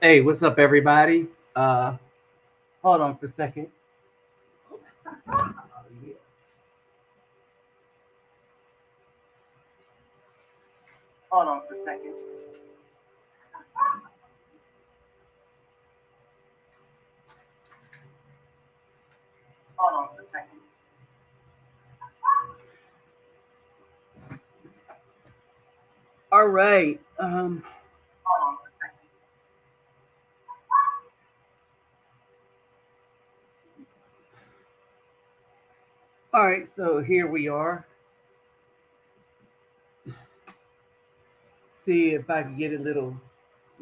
Hey, what's up, everybody? Uh, Hold on for a second. Hold on for a second. Hold on for a second. All right. Hold on for a second. All right. So here we are. See if I can get a little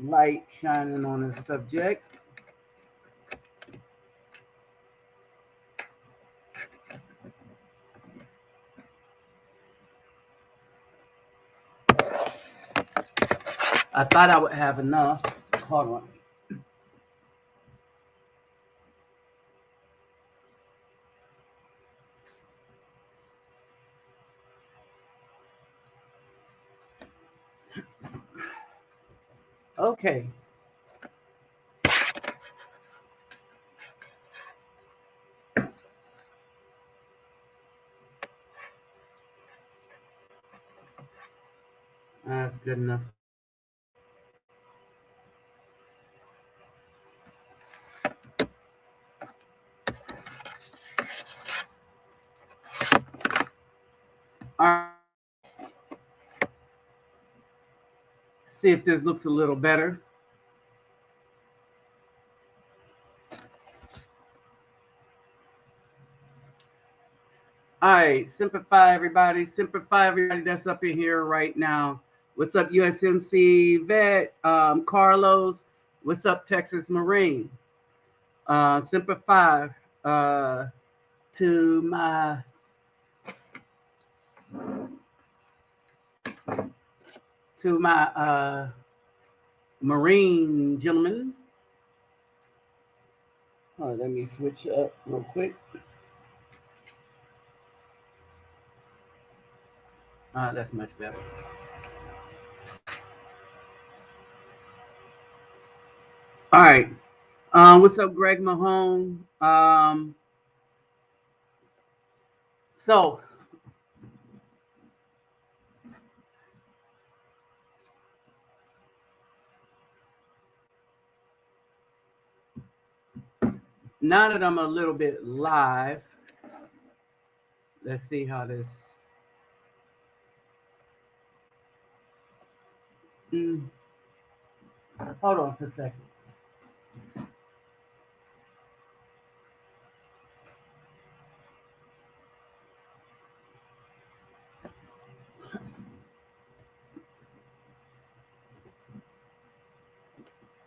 light shining on the subject. I thought I would have enough. Hold on. Okay. That's good enough. All right. See if this looks a little better. All right, simplify everybody. Simplify everybody that's up in here right now. What's up, USMC Vet, Carlos? What's up, Texas Marine? Simplify to my Marine gentlemen. Let me switch up real quick. That's much better. All right. What's up, Greg Mahone? So now that I'm a little bit live, let's see how this. Mm, Hold on for a second.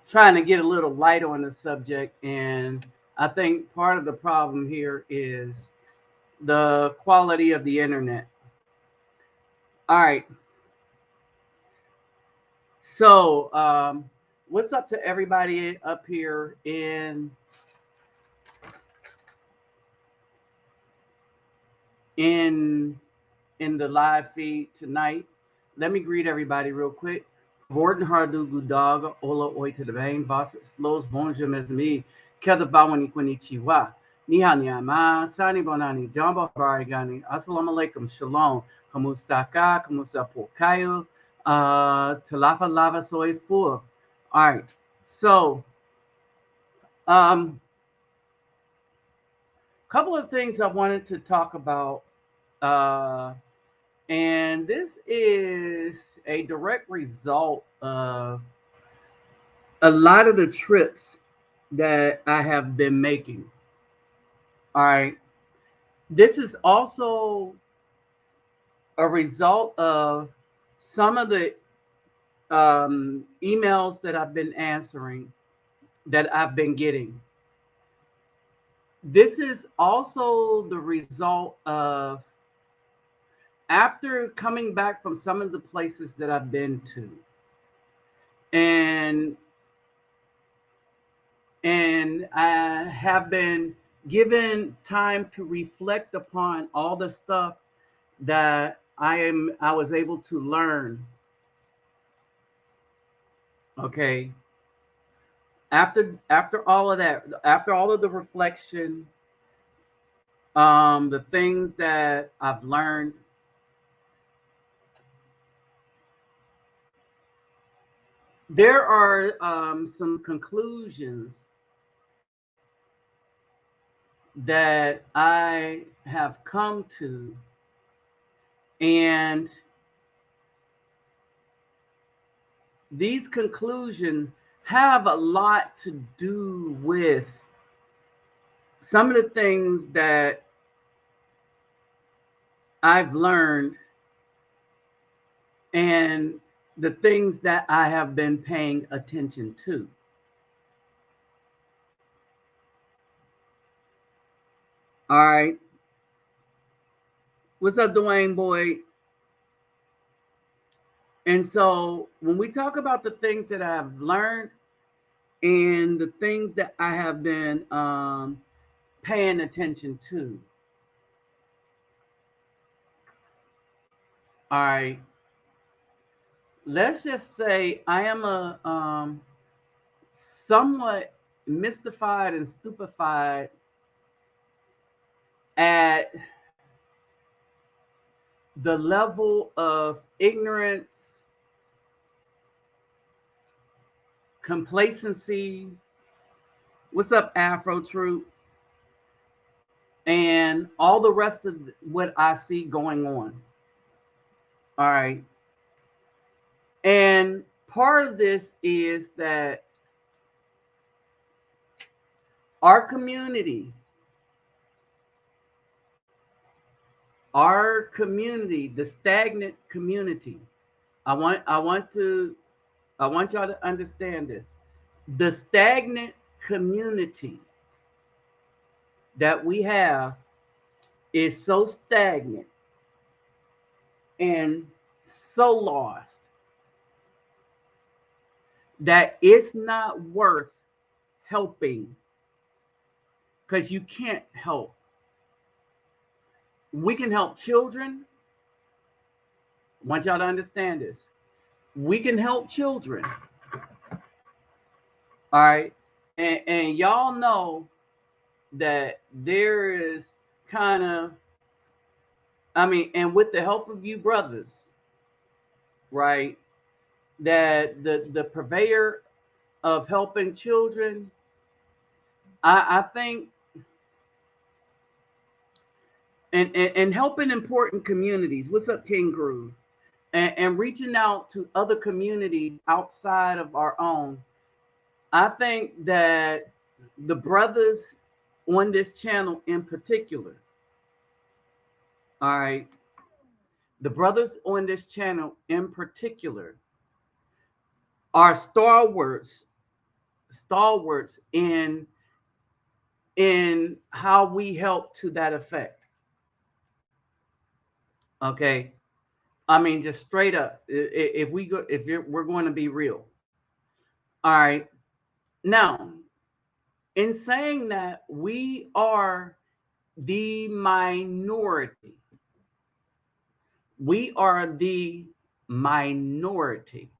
Trying to get a little light on the subject, and I think part of the problem here is the quality of the internet. All right. So, what's up to everybody up here in in the live feed tonight? Let me greet everybody real quick. Worden hardu gudaga ola oita de bain vas slows bonjour mes amis. Kada bawani konnichiwa. Niha niyama sani bonani jamba barigani. Assalamu alaikum shalom. Kamustaka kamusta pokayo. Talafa lava soy full. All right. So, um, couple of things I wanted to talk about, and this is a direct result of a lot of the trips that I have been making. All right. This is also a result of some of the emails that I've been answering, that I've been getting. This is also the result of after coming back from some of the places that I've been to, and I have been given time to reflect upon all the stuff that I was able to learn. Okay. after all of that, after all of the reflection, the things that I've learned, there are some conclusions that I have come to, and these conclusions have a lot to do with some of the things that I've learned and the things that I have been paying attention to. All right. What's up, Dwayne Boyd? And so when we talk about the things that I've learned and the things that I have been paying attention to, all right, let's just say I am a somewhat mystified and stupefied at the level of ignorance, complacency. What's up, Afro Troop? And all the rest of what I see going on. All right. And part of this is that our community, the stagnant community, I want y'all to understand this. The stagnant community that we have is so stagnant and so lost that it's not worth helping, because you can't help. We can help children. I want y'all to understand this. We can help children. All right. And y'all know that there is kind of, and with the help of you brothers, right, that the purveyor of helping children, I think, and helping important communities. What's up, King Groove? And reaching out to other communities outside of our own. I think that the brothers on this channel in particular, all right, the brothers on this channel in particular are stalwarts in how we help to that effect. Okay. Just straight up, if we're going to be real. All right. Now, in saying that, we are the minority. We are the minority.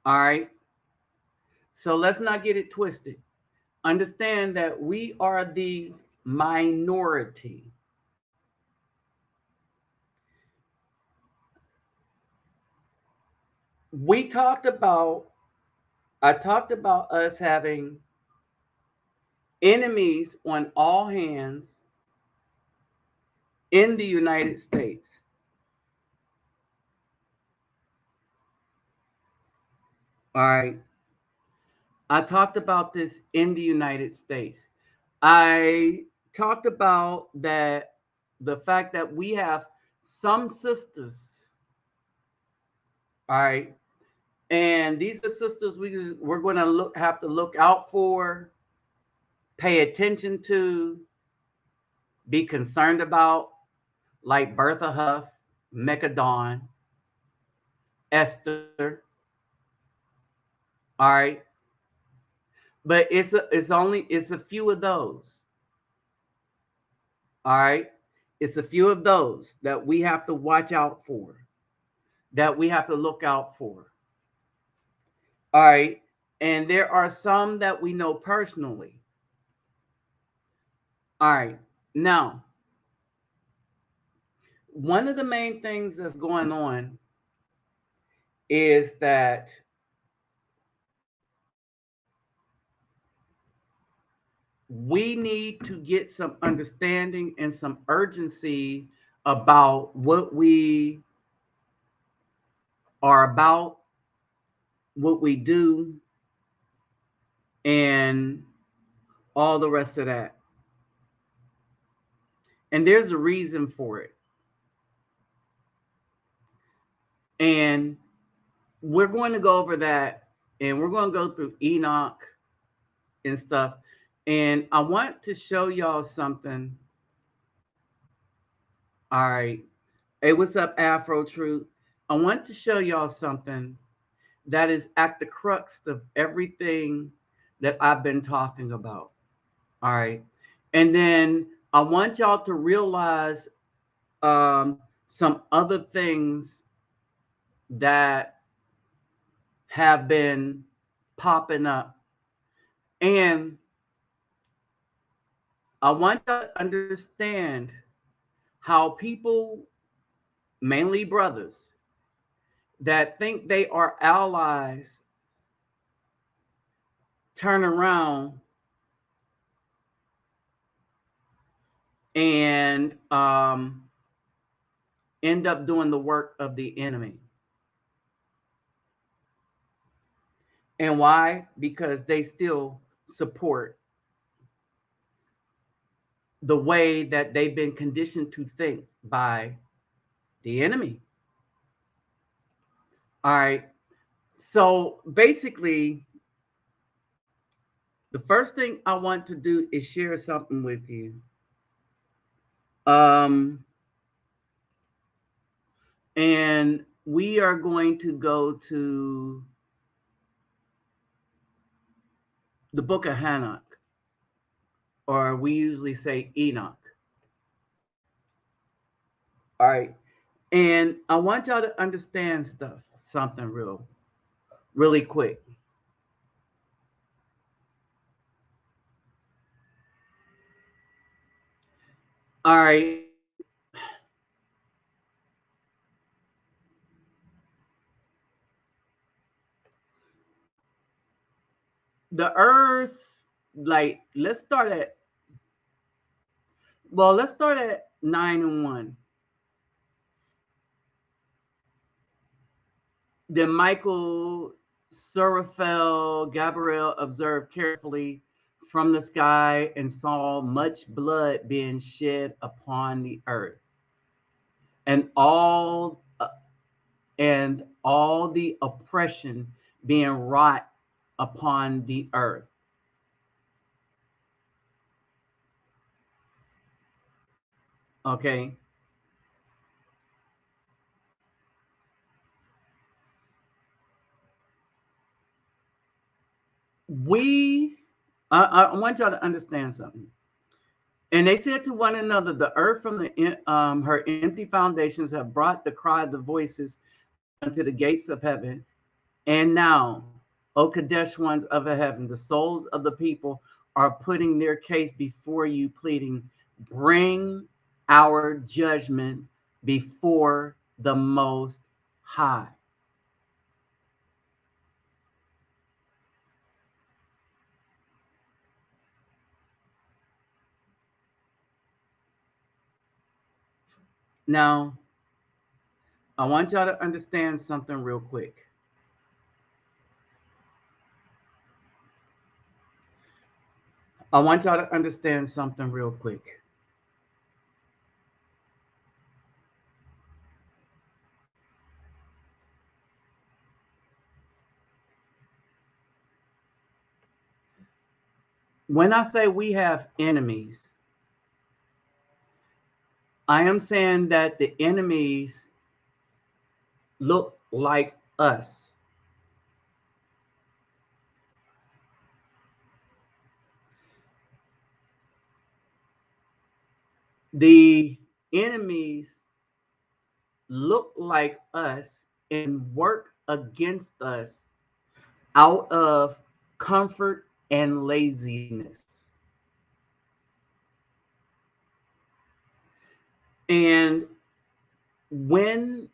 All right. So let's not get it twisted. Understand that we are the minority. I talked about us having enemies on all hands in the United States. All right. I talked about this in the United States. I talked about that, the fact that we have some sisters. All right. And these are sisters we're going to have to look out for, pay attention to, be concerned about, like Bertha Huff, Mecca Dawn, Esther. All right. But it's a few of those. All right. It's a few of those that we have to watch out for, that we have to look out for. All right. And there are some that we know personally. All right. Now, one of the main things that's going on is that we need to get some understanding and some urgency about what we are about, what we do, and all the rest of that. And there's a reason for it. And we're going to go over that, and we're going to go through Enoch and stuff. And I want to show y'all something. All right. Hey, what's up, Afro Truth? I want to show y'all something that is at the crux of everything that I've been talking about. All right. And then I want y'all to realize some other things that have been popping up. And I want y'all to understand how people, mainly brothers, that think they are allies turn around and end up doing the work of the enemy. And why? Because they still support the way that they've been conditioned to think by the enemy. All right. So basically, the first thing I want to do is share something with you. And we are going to go to the book of Hanok, or we usually say Enoch. All right. And I want y'all to understand something really quick. All right. The earth, like, let's start at 9 and 1. Then Michael Surafel Gabriel observed carefully from the sky and saw much blood being shed upon the earth, and all the oppression being wrought upon the earth. Okay. We, I want y'all to understand something. And they said to one another, the earth from her empty foundations have brought the cry of the voices unto the gates of heaven. And now, O Kadesh ones of the heaven, the souls of the people are putting their case before you, pleading, bring our judgment before the Most High. Now, I want y'all to understand something real quick. I want y'all to understand something real quick. When I say we have enemies, I am saying that the enemies look like us. The enemies look like us and work against us out of comfort, and laziness. And when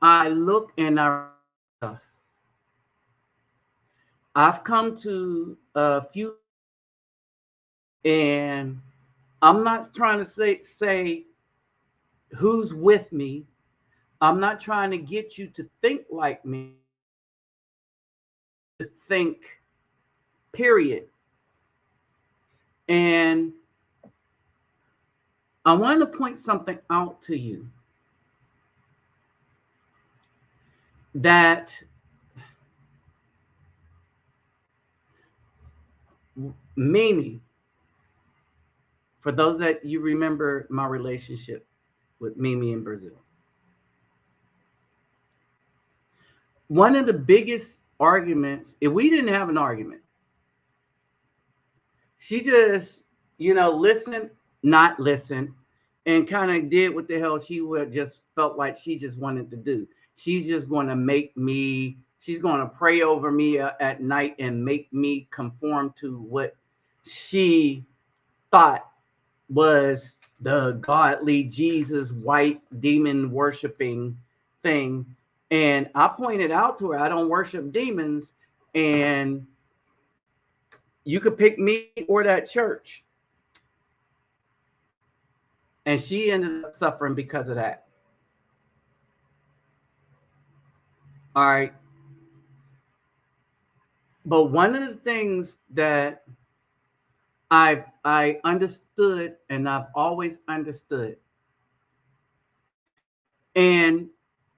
I look and I stuff, I've come to a few, and I'm not trying to say who's with me. I'm not trying to get you to think like me, to think, period. And I want to point something out to you that Mimi, for those that you remember my relationship with Mimi in Brazil, one of the biggest arguments, if we didn't have an argument, she just, listen, not listen, and kind of did what the hell she would just felt like she just wanted to do. She's just going to make me, she's going to pray over me at night and make me conform to what she thought was the godly Jesus white demon worshiping thing. And I pointed out to her, I don't worship demons, and you could pick me or that church. And she ended up suffering because of that. All right. But one of the things that I understood, and I've always understood, and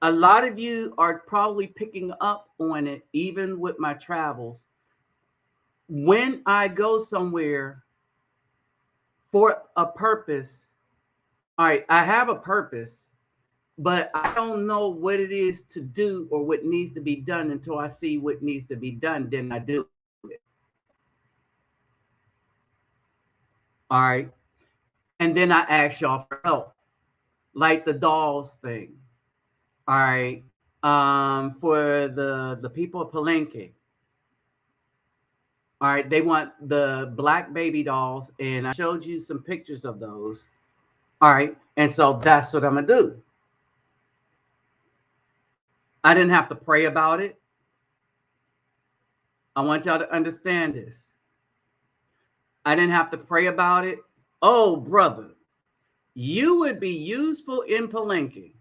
a lot of you are probably picking up on it, even with my travels. When I go somewhere for a purpose, all right, I have a purpose, but I don't know what it is to do or what needs to be done until I see what needs to be done. Then I do it. All right. And then I ask y'all for help, like the dolls thing. All right. For the people of Palenque. All right, they want the black baby dolls, and I showed you some pictures of those. All right, and so that's what I'm gonna do. I didn't have to pray about it. I want y'all to understand this. I didn't have to pray about it. Oh, brother, you would be useful in Palenque.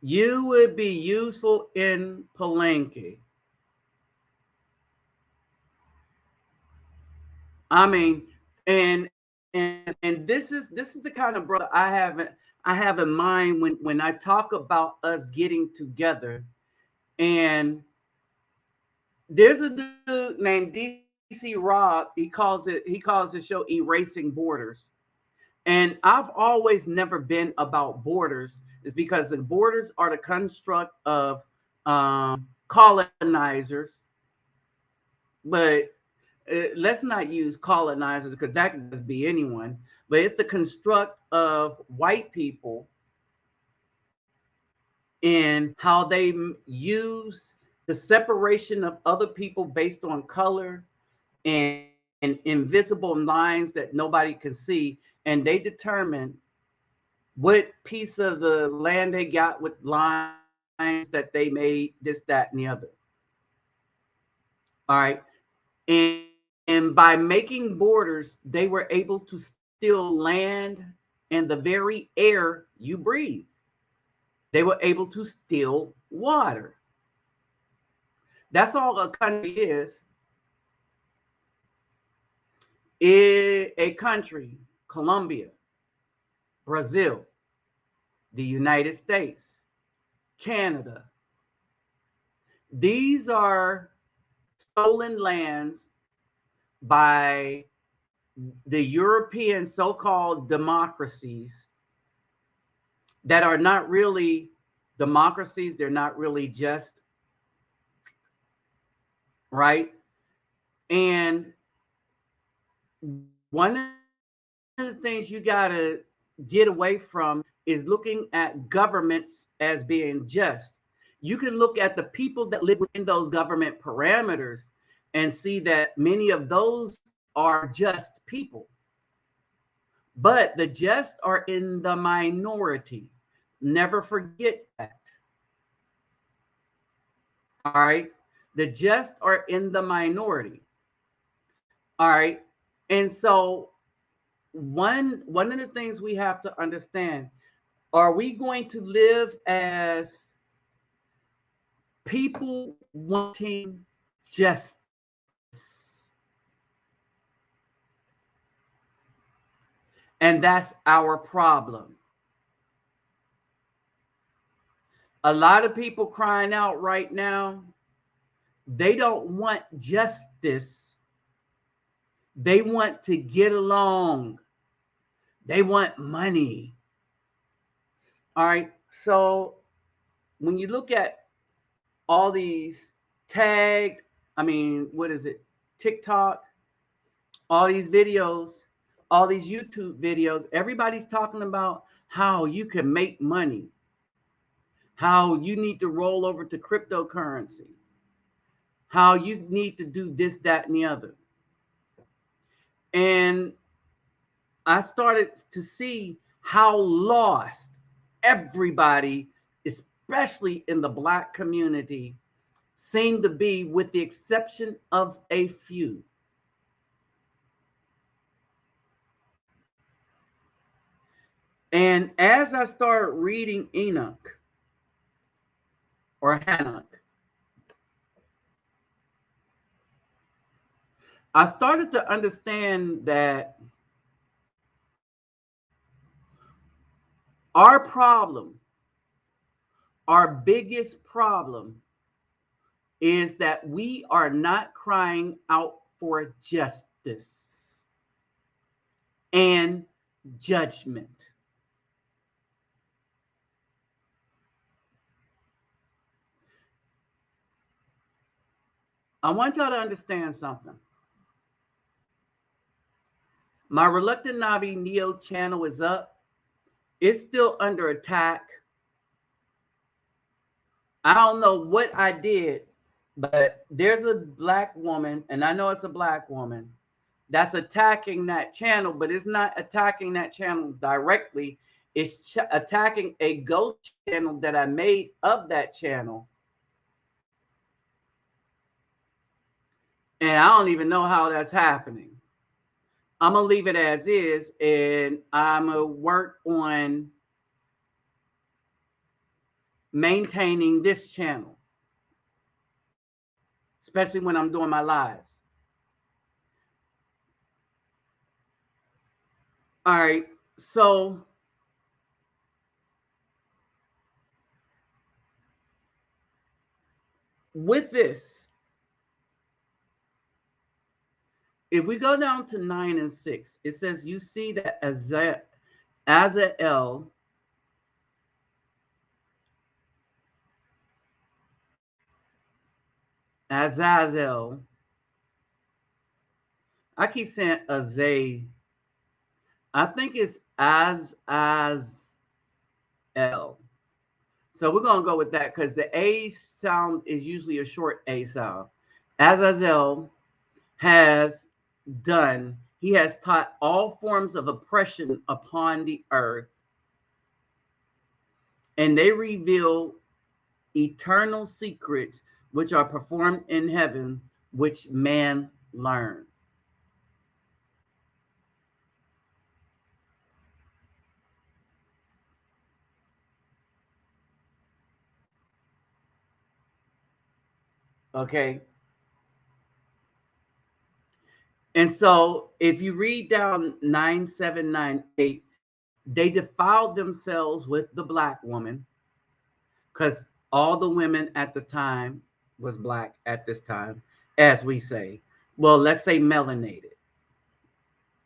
You would be useful in Palenque. I mean, and this is the kind of brother I have in mind when I talk about us getting together. And there's a dude named DC Rob. He calls his show Erasing Borders. And I've always never been about borders, is because the borders are the construct of colonizers. But let's not use colonizers, because that could just be anyone. But it's the construct of white people and how they use the separation of other people based on color and invisible lines that nobody can see. And they determine what piece of the land they got with lines that they made this, that, and the other. All right. And, and by making borders, they were able to steal land and the very air you breathe. They were able to steal water. That's all a country is. A country, Colombia, Brazil, the United States, Canada. These are stolen lands by the European so-called democracies that are not really democracies. They're not really just, right? And one of the things you got to get away from is looking at governments as being just. You can look at the people that live within those government parameters and see that many of those are just people. But the just are in the minority. Never forget that. All right. The just are in the minority. All right. And so one of the things we have to understand, are we going to live as people wanting justice? And that's our problem. A lot of people crying out right now, they don't want justice. They want to get along. They want money. All right. So when you look at all these tagged, what is it? TikTok, all these videos, all these YouTube videos, everybody's talking about how you can make money, how you need to roll over to cryptocurrency, how you need to do this, that, and the other. And I started to see how lost everybody, especially in the Black community, seemed to be, with the exception of a few. And as I started reading Enoch or Hanok, I started to understand that our problem, our biggest problem, is that we are not crying out for justice and judgment. I want y'all to understand something. My Reluctant Nabi Neo channel is up. It's still under attack. I don't know what I did, but there's a Black woman, and I know it's a Black woman, that's attacking that channel, but it's not attacking that channel directly. It's attacking a ghost channel that I made of that channel. And I don't even know how that's happening. I'm going to leave it as is, and I'm going to work on maintaining this channel, especially when I'm doing my lives. All right, so with this, if we go down to 9 and 6, it says, you see that Azazel Azazel. I keep saying Azay. I think it's Azazel. So we're going to go with that because the A sound is usually a short A sound. Azazel has done, he has taught all forms of oppression upon the earth, and they reveal eternal secrets which are performed in heaven, which man learn. Okay. And so if you read down 9798, they defiled themselves with the Black woman, because all the women at the time was Black at this time, as we say. Well, let's say melanated,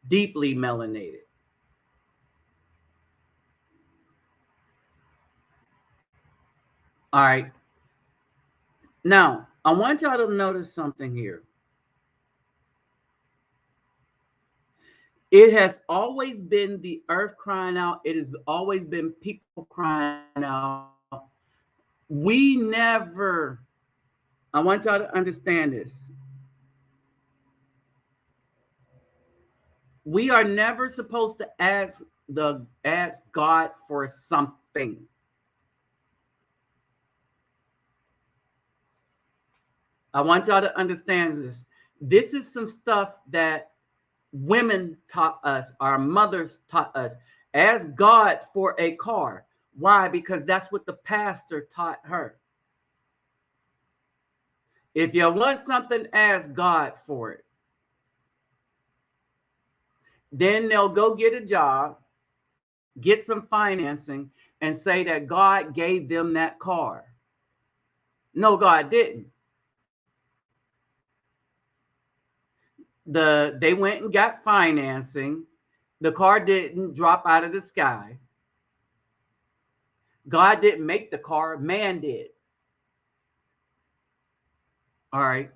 deeply melanated. All right. Now, I want y'all to notice something here. It has always been the earth crying out. It has always been people crying out. We never, I want y'all to understand this. We are never supposed to ask God for something. I want y'all to understand this. This is some stuff that women taught us, our mothers taught us. Ask God for a car. Why? Because that's what the pastor taught her. If you want something, ask God for it. Then they'll go get a job, get some financing, and say that God gave them that car. No, God didn't. They went and got financing. The car didn't drop out of the sky. God didn't make the car, man did. All right.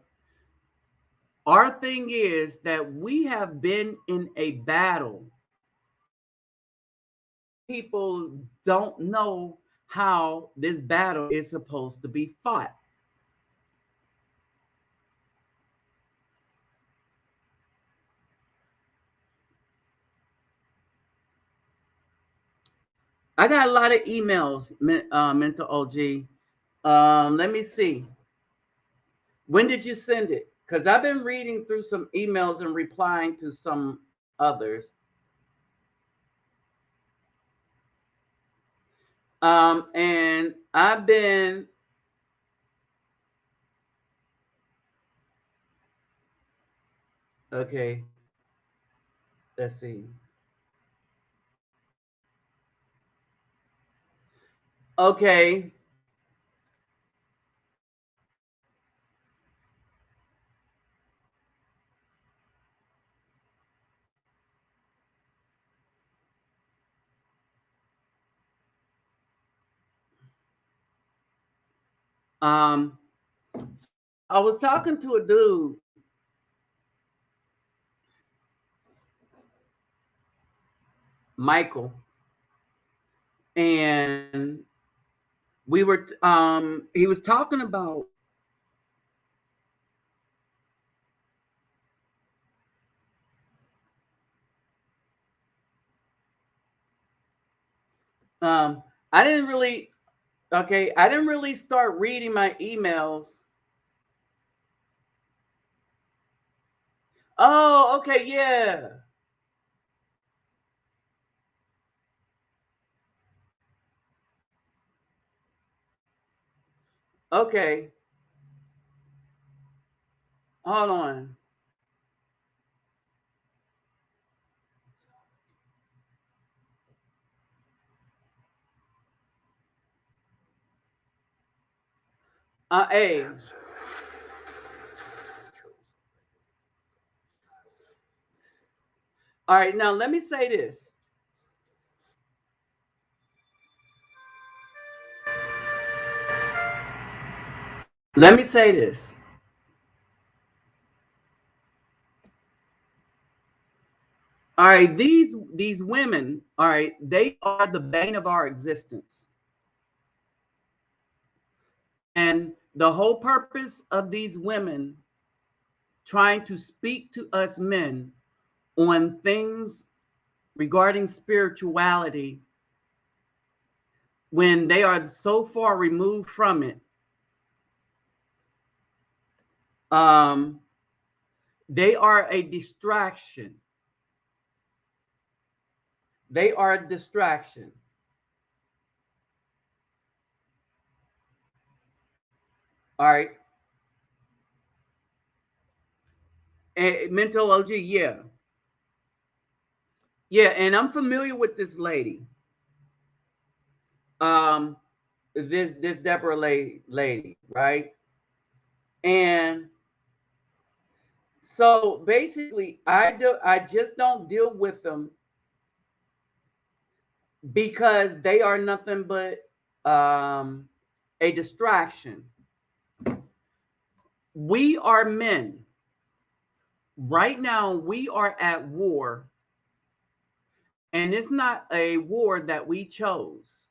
Our thing is that we have been in a battle. People don't know how this battle is supposed to be fought. I got a lot of emails, Mental OG. Let me see. When did you send it? Because I've been reading through some emails and replying to some others. And I've been, okay, let's see. Okay. Um, I was talking to a dude, Michael, and we were he was talking about um I didn't really I didn't really start reading my emails. Oh, okay, yeah. Okay. Hold on. Hey. All right, now let me say this. Let me say this. All right, these women, all right, they are the bane of our existence. And the whole purpose of these women trying to speak to us men on things regarding spirituality when they are so far removed from it, um, they are a distraction. They are a distraction. All right. And Mental OG, yeah. Yeah, and I'm familiar with this lady. Um, this Deborah lady, right? And so basically, I just don't deal with them because they are nothing but a distraction. We are men. Right now, we are at war, and it's not a war that we chose.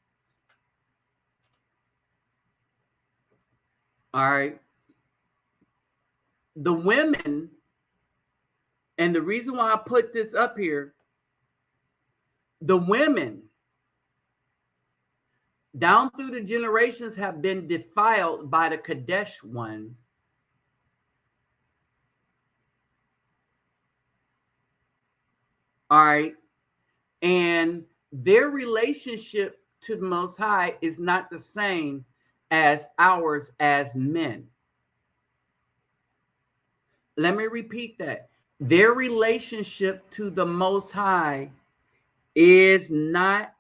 All right. The women, and the reason why I put this up here, the women down through the generations have been defiled by the Kadesh ones. All right. And their relationship to the Most High is not the same as ours as men. Let me repeat that. Their relationship to the Most High is not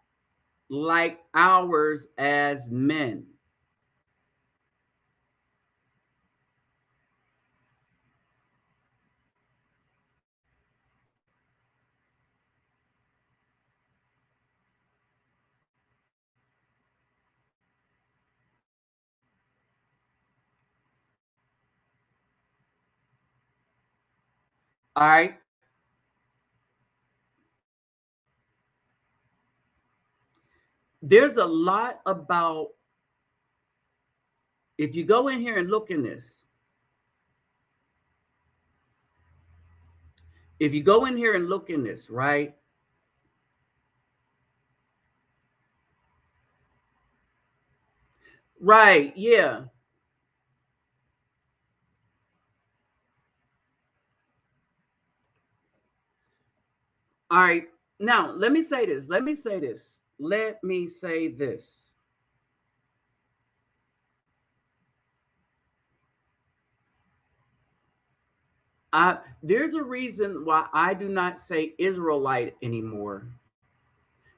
like ours as men. All right. There's a lot about, if you go in here and look in this, if you go in here and look in this, right? Right. Yeah. All right. Now, let me say this. Let me say this. Let me say this. There's a reason why I do not say Israelite anymore.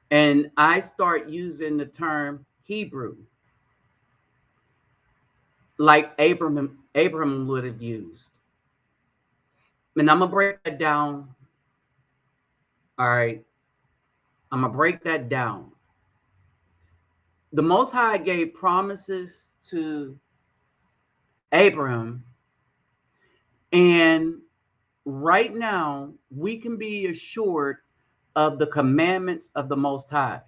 And I start using the term Hebrew, like Abraham would have used. And I'm gonna break that down. All right. I'm gonna break that down. The Most High gave promises to Abraham, and right now we can be assured of the commandments of the Most High,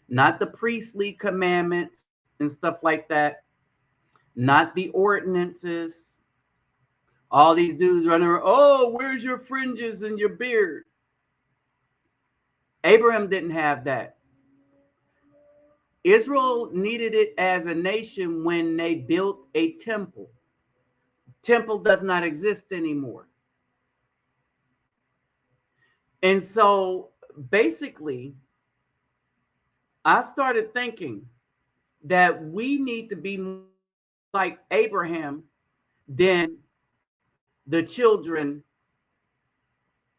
not the priestly commandments and stuff like that, not the ordinances. All these dudes running around, oh, where's your fringes and your beard? Abraham didn't have that. Israel needed it as a nation when they built a temple. Temple does not exist anymore. And so basically, I started thinking that we need to be more like Abraham than the children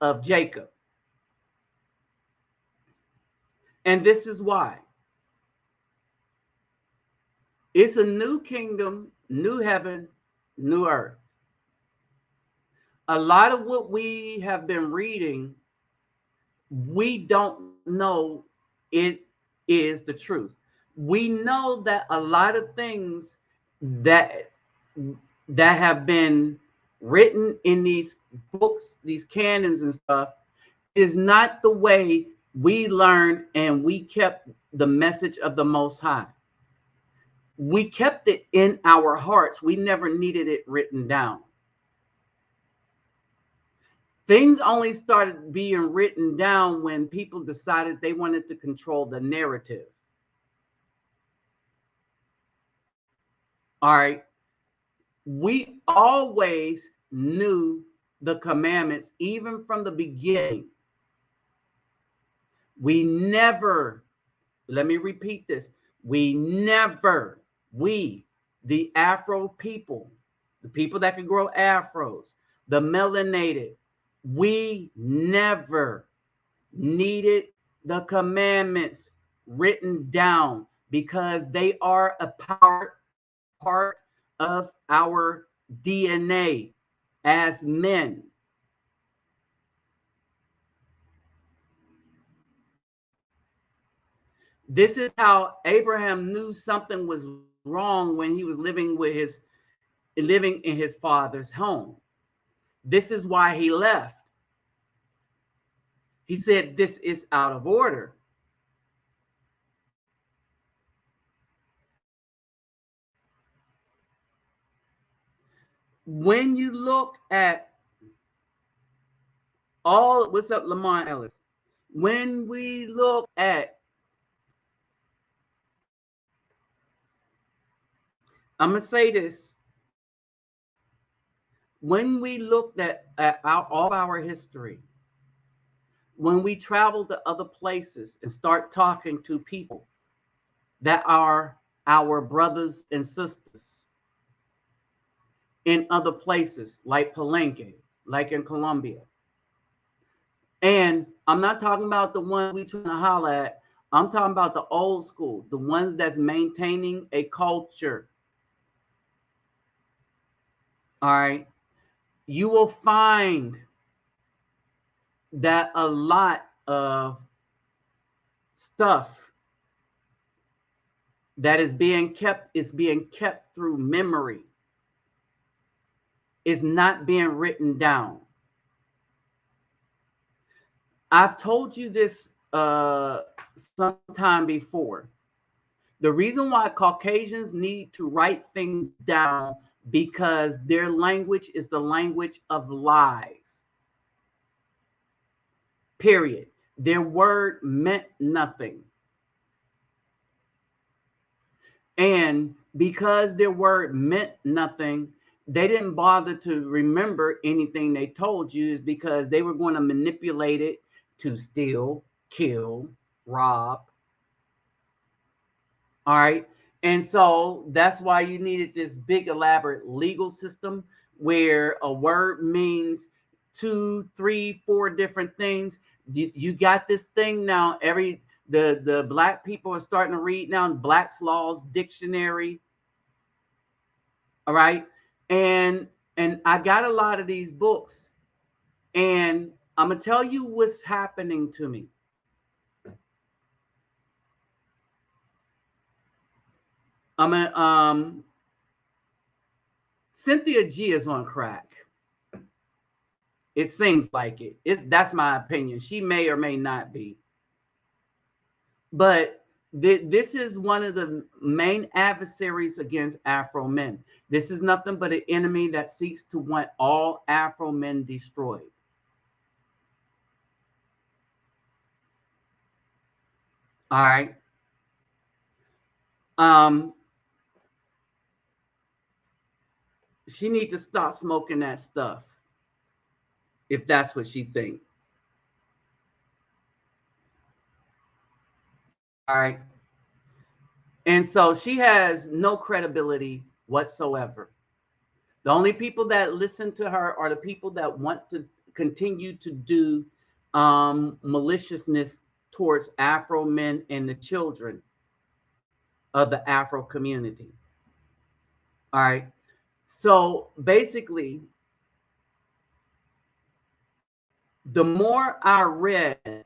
of Jacob. And this is why. It's a new kingdom, new heaven, new earth. A lot of what we have been reading, we don't know it is the truth. We know that a lot of things that have been written in these books, these canons and stuff, is not the way we learned and we kept the message of the Most High. We kept it in our hearts. We never needed it written down. Things only started being written down when people decided they wanted to control the narrative. All right. We always knew the commandments, even from the beginning. We never, let me repeat this, we never, the Afro people, the people that can grow afros, the melanated, we never needed the commandments written down because they are a part of our DNA as men. This is how Abraham knew something was wrong when he was living in his father's home. This is why he left. He said, this is out of order. When you look at all, what's up, Lamont Ellis? When we look at, I'm going to say this. When we looked at all our history, when we travel to other places and start talking to people that are our brothers and sisters in other places, like Palenque, like in Colombia. And I'm not talking about the ones we trying to holler at. I'm talking about the old school, the ones that's maintaining a culture. All right. You will find that a lot of stuff that is being kept through memory, is not being written down. I've told you this sometime before. The reason why Caucasians need to write things down, because their language is the language of lies. Period. Their word meant nothing. And because their word meant nothing, they didn't bother to remember anything they told you, is because they were going to manipulate it to steal, kill, rob. All right. And so that's why you needed this big elaborate legal system where a word means 2, 3, 4 different things. You got this thing now. The black people are starting to read now Black's Laws Dictionary. All right. And I got a lot of these books, and I'm gonna tell you what's happening to me. I'm gonna Cynthia G is on crack. It seems like it. That's my opinion. She may or may not be. But this is one of the main adversaries against Afro men. This is nothing but an enemy that seeks to want all Afro men destroyed. All right. She needs to stop smoking that stuff, if that's what she thinks. All right. And so she has no credibility whatsoever. The only people that listen to her are the people that want to continue to do maliciousness towards Afro men and the children of the Afro community. All right. So basically, the more I read,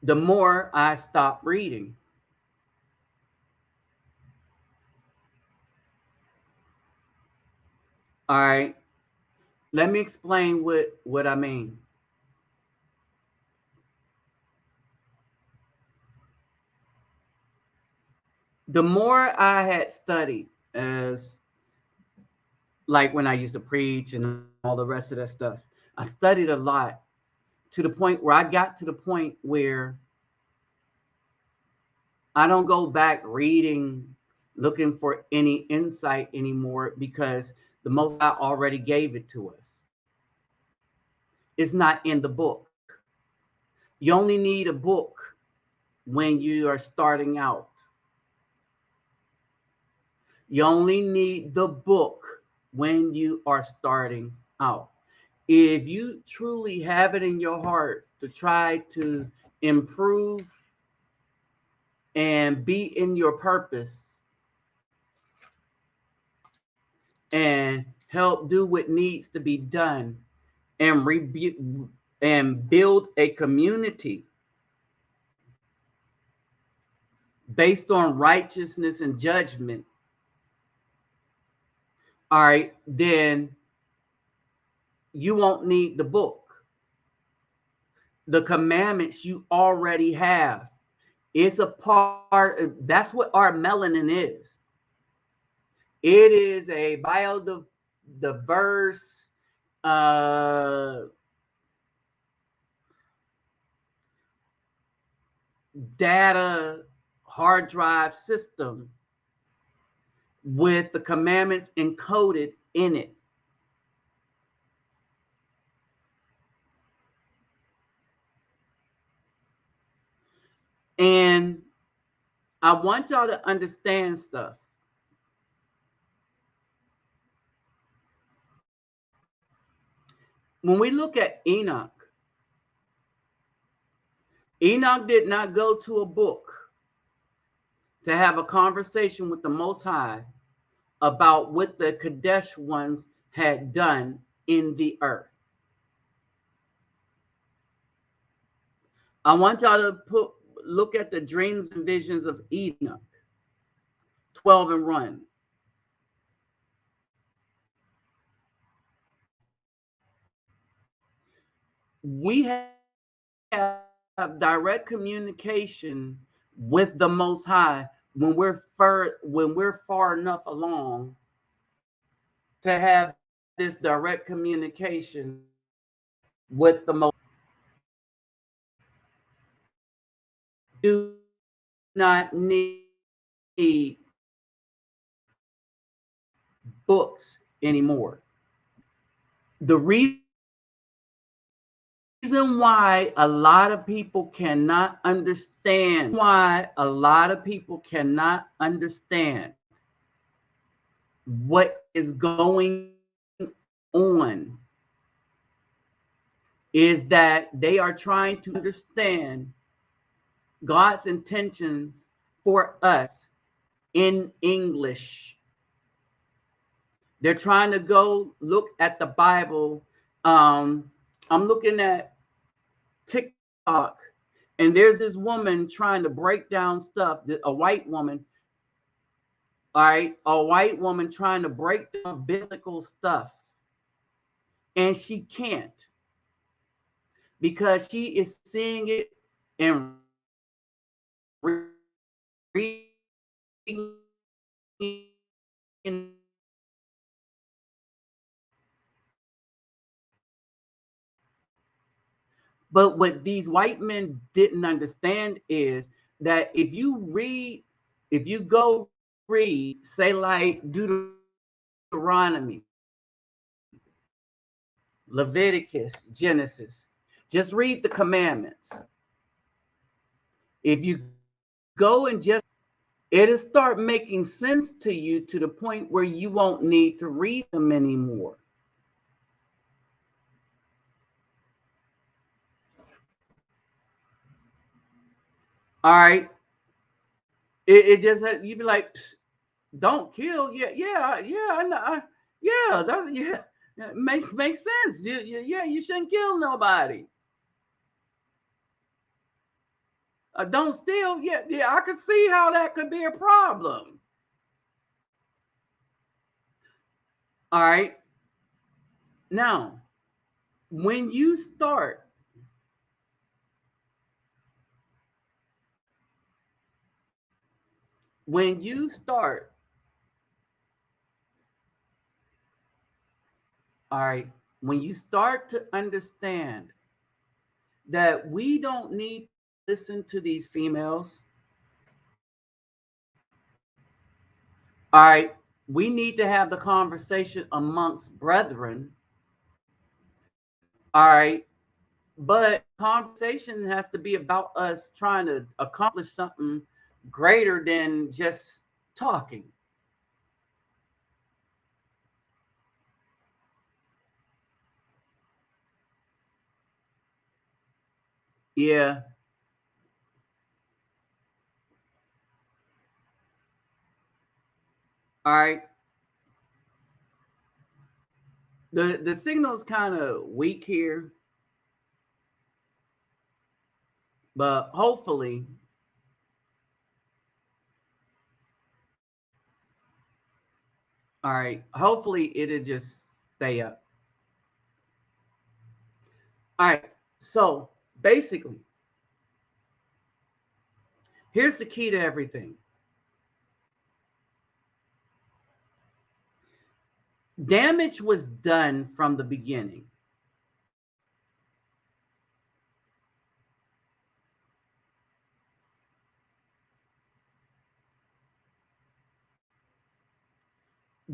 the more I stopped reading. All right. Let me explain what I mean. The more I had studied, as like when I used to preach and all the rest of that stuff, I studied a lot, to the point where I got to the point where I don't go back reading, looking for any insight anymore, because the Most High already gave it to us. It's not in the book. You only need a book when you are starting out. You only need the book when you are starting out. If you truly have it in your heart to try to improve and be in your purpose and help do what needs to be done, and build a community based on righteousness and judgment, all right, then you won't need the book. The commandments you already have. It's a part of, that's what our melanin is. It is a biodiverse data hard drive system with the commandments encoded in it. And I want y'all to understand stuff. When we look at Enoch, Enoch did not go to a book to have a conversation with the Most High about what the Kadesh ones had done in the earth. I want y'all to look at the dreams and visions of Enoch 12 and run. We have direct communication with the Most High when we're far enough along to have this direct communication with the Most. Do not need books anymore. The reason why a lot of people cannot understand what is going on is that they are trying to understand God's intentions for us in English. They're trying to go look at the Bible. I'm looking at TikTok, and there's this woman trying to break down stuff, a white woman, all right, a white woman trying to break down biblical stuff, and she can't because she is seeing it and reading. But what these white men didn't understand is that if you go read, say like Deuteronomy, Leviticus, Genesis, just read the commandments. If you go and just, it'll start making sense to you to the point where you won't need to read them anymore. All right. It just, you'd be like, don't kill. I know. Yeah, that's, yeah. It makes sense. Yeah, you shouldn't kill nobody. Don't steal. Yeah, I can see how that could be a problem. All right. Now, when you start when you start, all right, when you start to understand that we don't need to listen to these females, all right, we need to have the conversation amongst brethren, all right, but conversation has to be about us trying to accomplish something greater than just talking. Yeah. All right. The signal's kind of weak here, but hopefully, all right, hopefully it'll just stay up. All right. So basically, here's the key to everything. Damage was done from the beginning.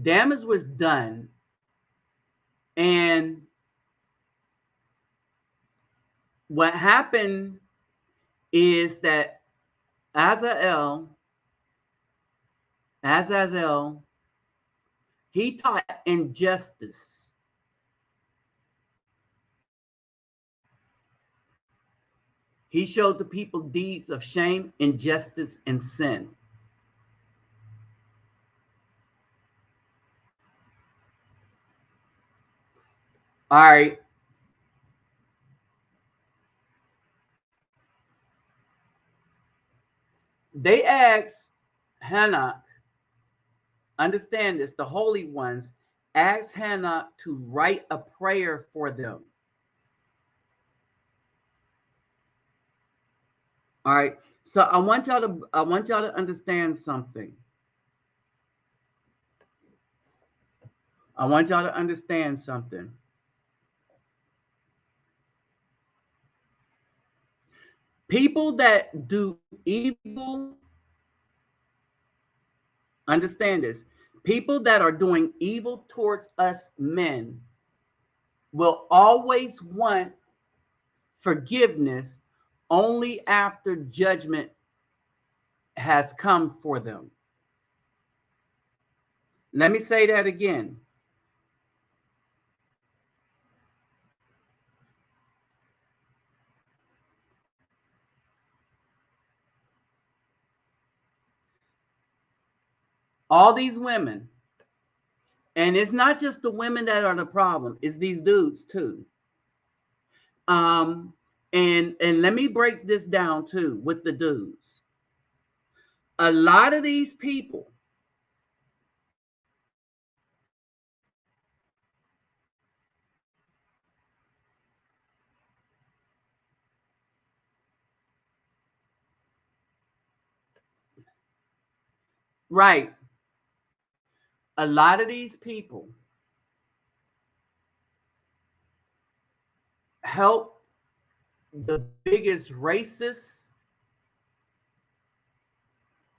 Damage was done, and what happened is that Azazel, he taught injustice. He showed the people deeds of shame, injustice, and sin. All right. They asked Hannah, understand this, the holy ones asked Hannah to write a prayer for them. All right. So I want y'all to understand something. I want y'all to understand something. People that do evil, understand this. People that are doing evil towards us men will always want forgiveness only after judgment has come for them. Let me say that again. All these women, and it's not just the women that are the problem, it's these dudes too. Um, and let me break this down too with the dudes. A lot of these people, right? A lot of these people help the biggest racists,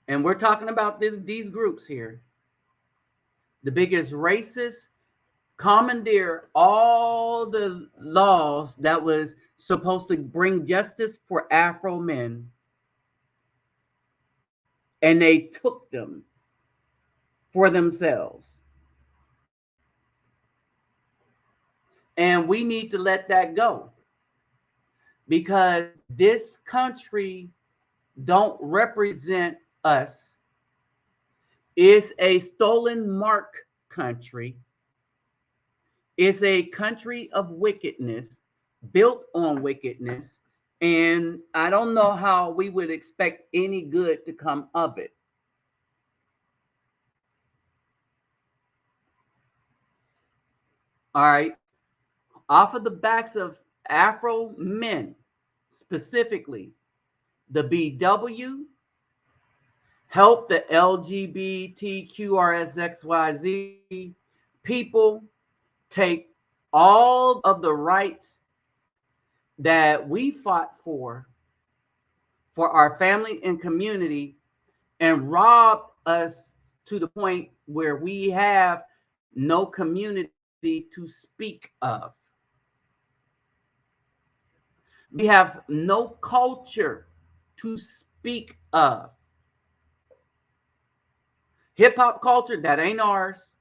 and we're talking about these groups here. The biggest racists commandeer all the laws that was supposed to bring justice for Afro men, and they took them for themselves. And we need to let that go, because this country don't represent us. It's a stolen mark country. It's a country of wickedness, built on wickedness, and I don't know how we would expect any good to come of it. All right. Off of the backs of Afro men, specifically, the BW help the LGBTQRSXYZ people take all of the rights that we fought for our family and community, and rob us to the point where we have no community to speak of. We have no culture to speak of. Hip hop culture, that ain't ours.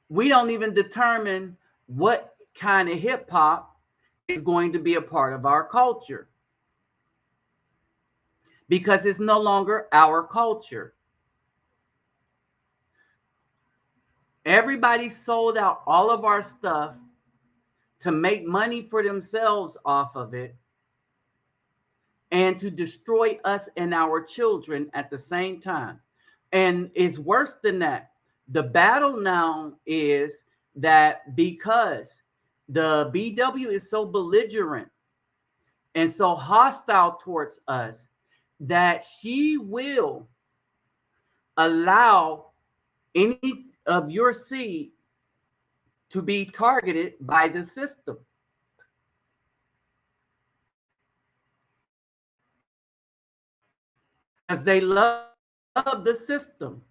We don't even determine what kind of hip hop is going to be a part of our culture, because it's no longer our culture. Everybody sold out all of our stuff to make money for themselves off of it, and to destroy us and our children at the same time. And it's worse than that. The battle now is that because the BW is so belligerent and so hostile towards us, that she will allow any of your seed to be targeted by the system. Because they love the system.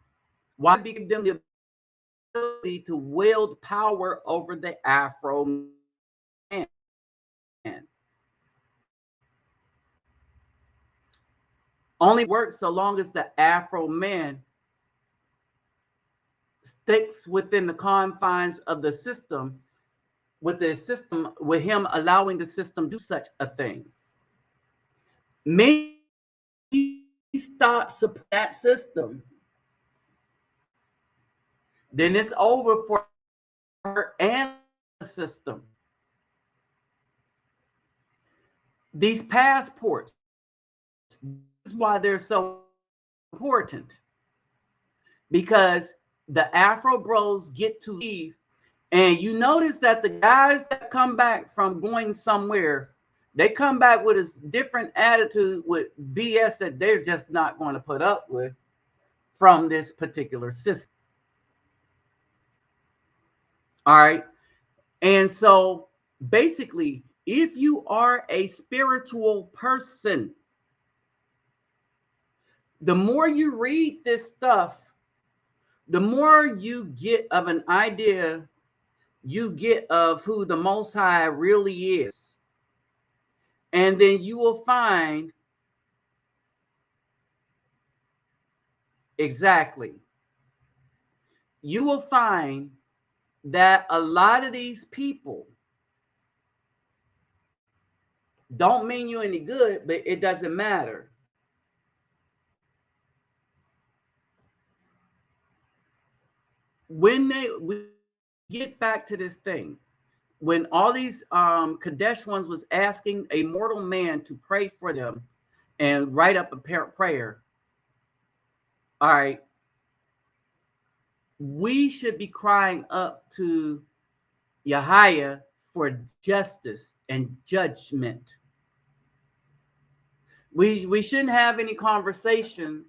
Why give them the ability to wield power over the Afro man? Only works so long as the Afro man sticks within the confines of the system, with him allowing the system to do such a thing. Many stop support that system, then it's over for her and the system. These passports, this is why they're so important, because the Afro bros get to leave, and you notice that the guys that come back from going somewhere, they come back with a different attitude, with BS that they're just not going to put up with from this particular system. All right. And so basically, if you are a spiritual person, the more you read this stuff, the more you get of an idea you get of who the Most High really is. And then you will find exactly, you will find that a lot of these people don't mean you any good, but it doesn't matter. When we get back to this thing, when all these Kadesh ones was asking a mortal man to pray for them and write up a prayer, all right, we should be crying up to Yahweh for justice and judgment. We shouldn't have any conversation,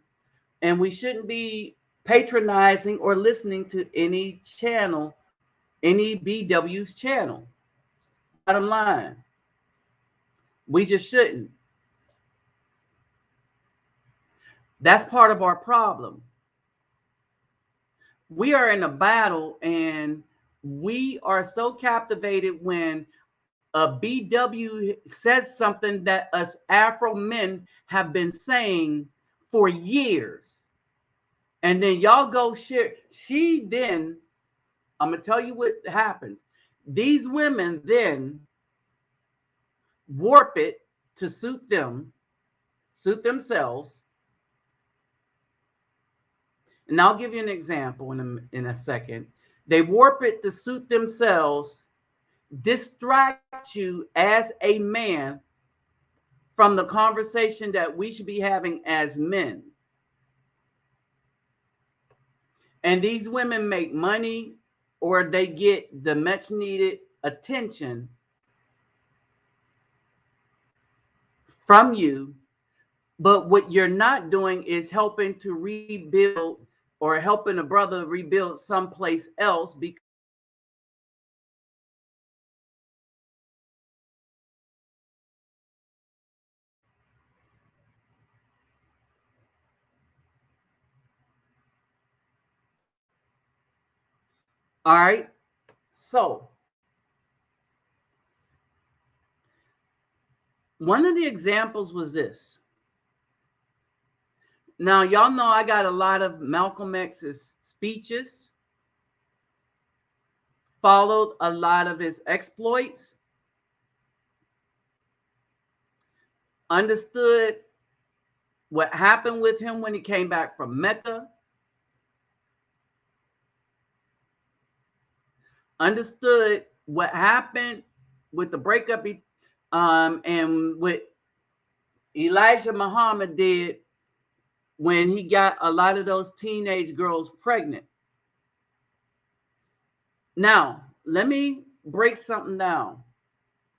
and we shouldn't be patronizing or listening to any channel, any BW's channel. Bottom line, we just shouldn't. That's part of our problem. We are in a battle, and we are so captivated when a BW says something that us Afro men have been saying for years. And then y'all go share. I'm going to tell you what happens. These women then warp it to suit themselves. And I'll give you an example in a second. They warp it to suit themselves, distract you as a man from the conversation that we should be having as men. And these women make money, or they get the much needed attention from you. But what you're not doing is helping to rebuild, or helping a brother rebuild someplace else. Because all right, so one of the examples was this. Now, y'all know I got a lot of Malcolm X's speeches, followed a lot of his exploits, understood what happened with him when he came back from Mecca, understood what happened with the breakup, and what Elijah Muhammad did when he got a lot of those teenage girls pregnant. Now, let me break something down.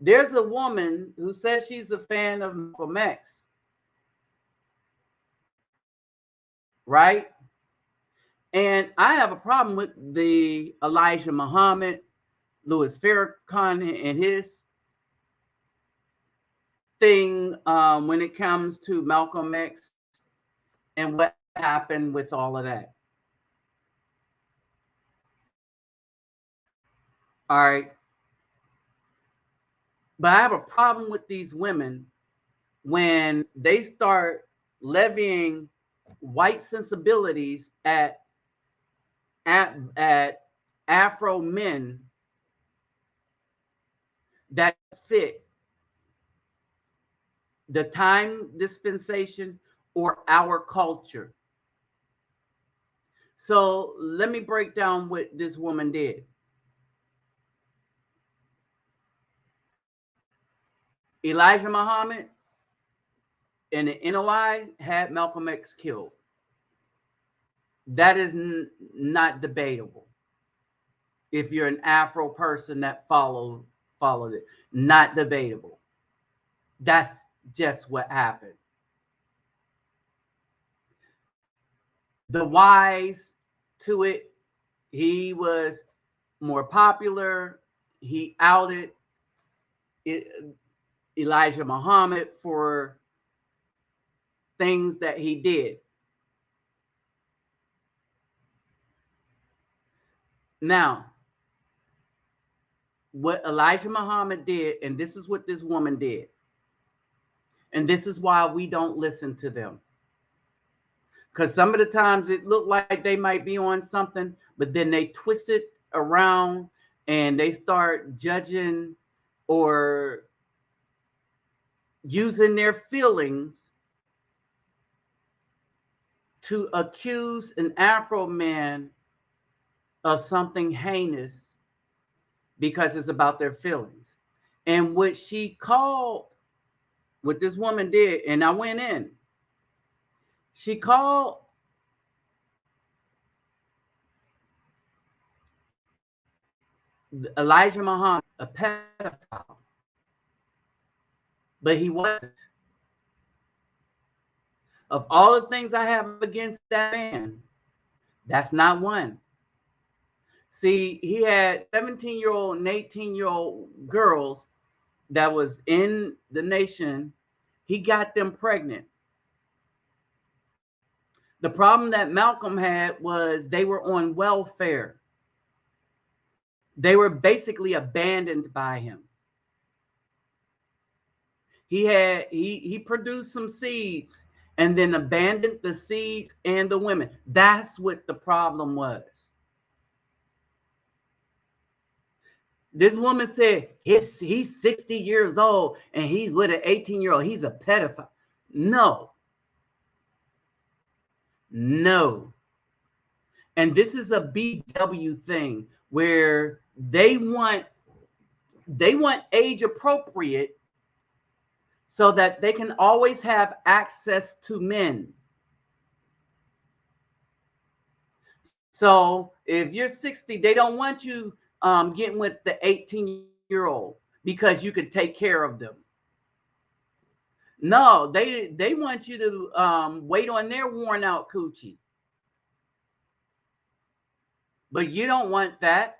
There's a woman who says she's a fan of Malcolm X, right? And I have a problem with the Elijah Muhammad, Louis Farrakhan, and his thing when it comes to Malcolm X and what happened with all of that. All right. But I have a problem with these women when they start levying white sensibilities at Afro men that fit the time dispensation or our culture. So let me break down what this woman did. Elijah Muhammad and the NOI had Malcolm X killed. That is not debatable. If you're an Afro person that followed it, not debatable. That's just what happened. The wise to it, he was more popular. He outed Elijah Muhammad for things that he did. Now, what Elijah Muhammad did, and this is what this woman did, and this is why we don't listen to them. Because some of the times it looked like they might be on something, but then they twist it around and they start judging or using their feelings to accuse an Afro man of something heinous because it's about their feelings. And what this woman did, and I went in, she called Elijah Muhammad a pedophile, but he wasn't. Of all the things I have against that man, that's not one. See, he had 17-year-old and 18-year-old girls that was in the nation. He got them pregnant. The problem that Malcolm had was they were on welfare. They were basically abandoned by him. He produced some seeds and then abandoned the seeds and the women. That's what the problem was. This woman said he's 60 years old and he's with an 18-year-old. He's a pedophile. No. And this is a BW thing where they want age appropriate so that they can always have access to men. So if you're 60, they don't want you getting with the 18-year-old because you could take care of them. No, they want you to wait on their worn out coochie. But you don't want that.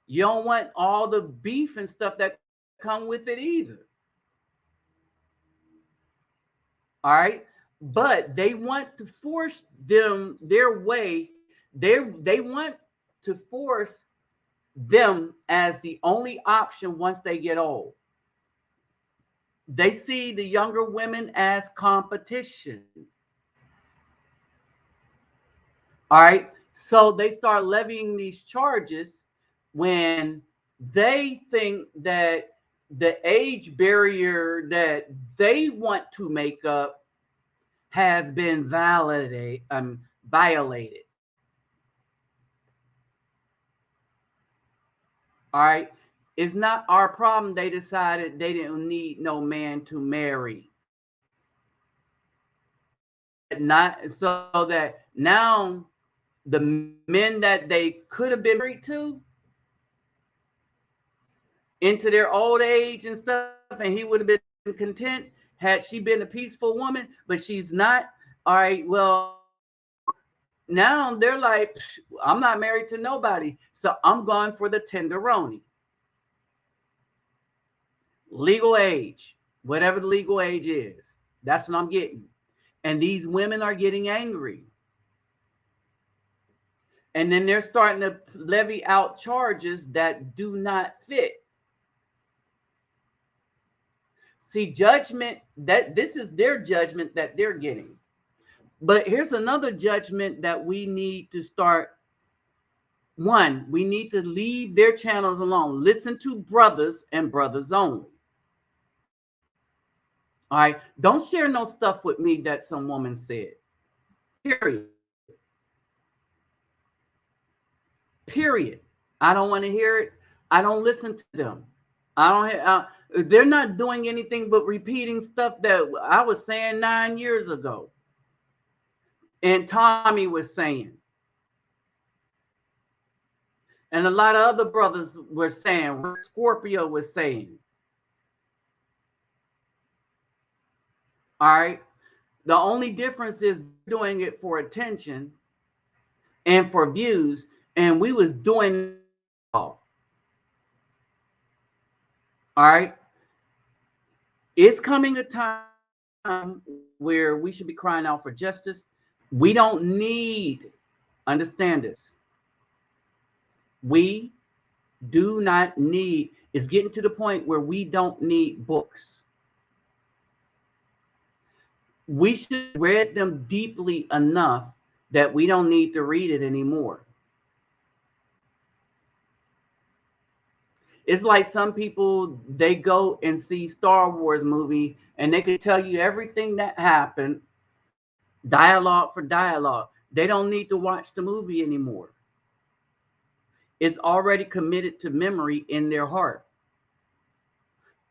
You don't want all the beef and stuff that come with it either. All right. But they want to force them their way. They want to force them as the only option once they get old. They see the younger women as competition. All right. So they start levying these charges when they think that the age barrier that they want to make up has been violated. All right. It's not our problem. They decided they didn't need no man to marry. Not so that now the men that they could have been married to into their old age and stuff, and he would have been content had she been a peaceful woman, but she's not. All right, well, Now they're like, I'm not married to nobody, so I'm going for the tenderoni. Legal age, whatever the legal age is, that's what I'm getting. And these women are getting angry. And then they're starting to levy out charges that do not fit. See, judgment, that this is their judgment that they're getting. But here's another judgment that we need to start. One, we need to leave their channels alone. Listen to brothers and brothers only. All right. Don't share no stuff with me that some woman said. Period. Period. I don't want to hear it. I don't listen to them. I don't. They're not doing anything but repeating stuff that I was saying 9 years ago, and Tommy was saying, and a lot of other brothers were saying. Scorpio was saying. All right. The only difference is doing it for attention and for views, and we was doing it all. All right. It's coming a time where we should be crying out for justice. We don't need, understand this. We do not need, it's getting to the point where we don't need books. We should have read them deeply enough that we don't need to read it anymore. It's like some people, they go and see Star Wars movie and they can tell you everything that happened, dialogue for dialogue. They don't need to watch the movie anymore. It's already committed to memory in their heart.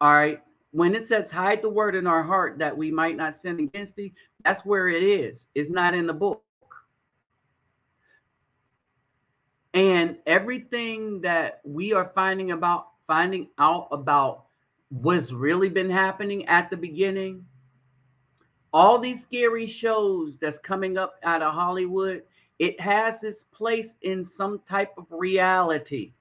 All right. When it says hide the word in our heart that we might not sin against thee, that's where it is. It's not in the book. And everything that we are finding out about what's really been happening at the beginning, all these scary shows that's coming up out of Hollywood, it has its place in some type of reality.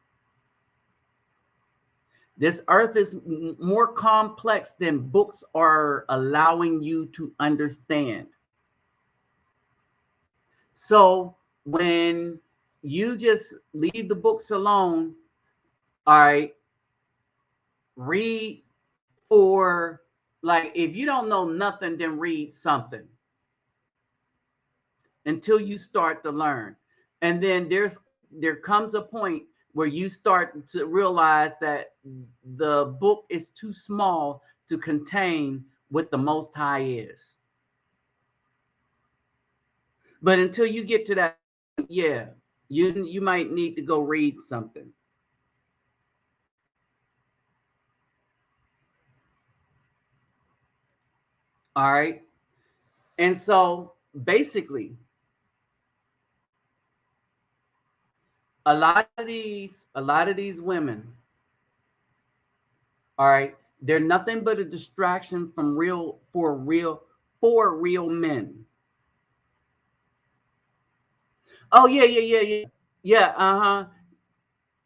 This earth is more complex than books are allowing you to understand. So when you just leave the books alone, all right, read for, like, if you don't know nothing, then read something until you start to learn. And then there comes a point where you start to realize that the book is too small to contain what the Most High is. But until you get to that, yeah, you might need to go read something. All right. And so basically, a lot of these women, all right, they're nothing but a distraction from for real men. Oh yeah. Yeah, uh-huh.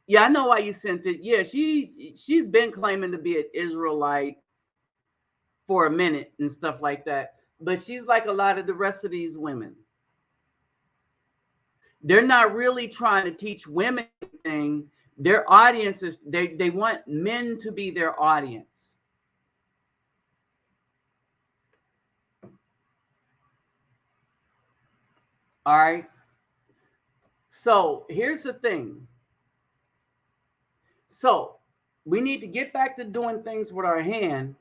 Yeah, I know why you sent it. Yeah, she's been claiming to be an Israelite for a minute and stuff like that. But she's like a lot of the rest of these women. They're not really trying to teach women anything. Their audience is they want men to be their audience. All right. So here's the thing. So we need to get back to doing things with our hand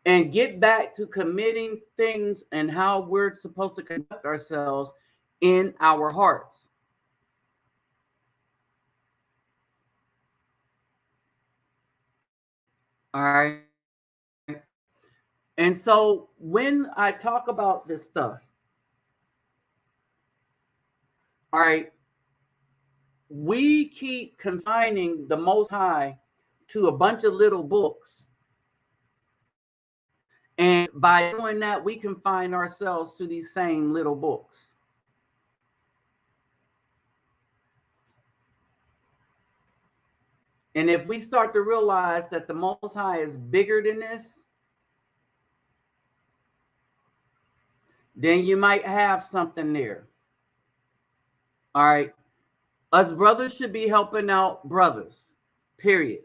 and get back to committing things and how we're supposed to conduct ourselves in our hearts. All right. And so when I talk about this stuff, all right, we keep confining the Most High to a bunch of little books. And by doing that, we confine ourselves to these same little books. And if we start to realize that the Most High is bigger than this, then you might have something there. All right. Us brothers should be helping out brothers, period.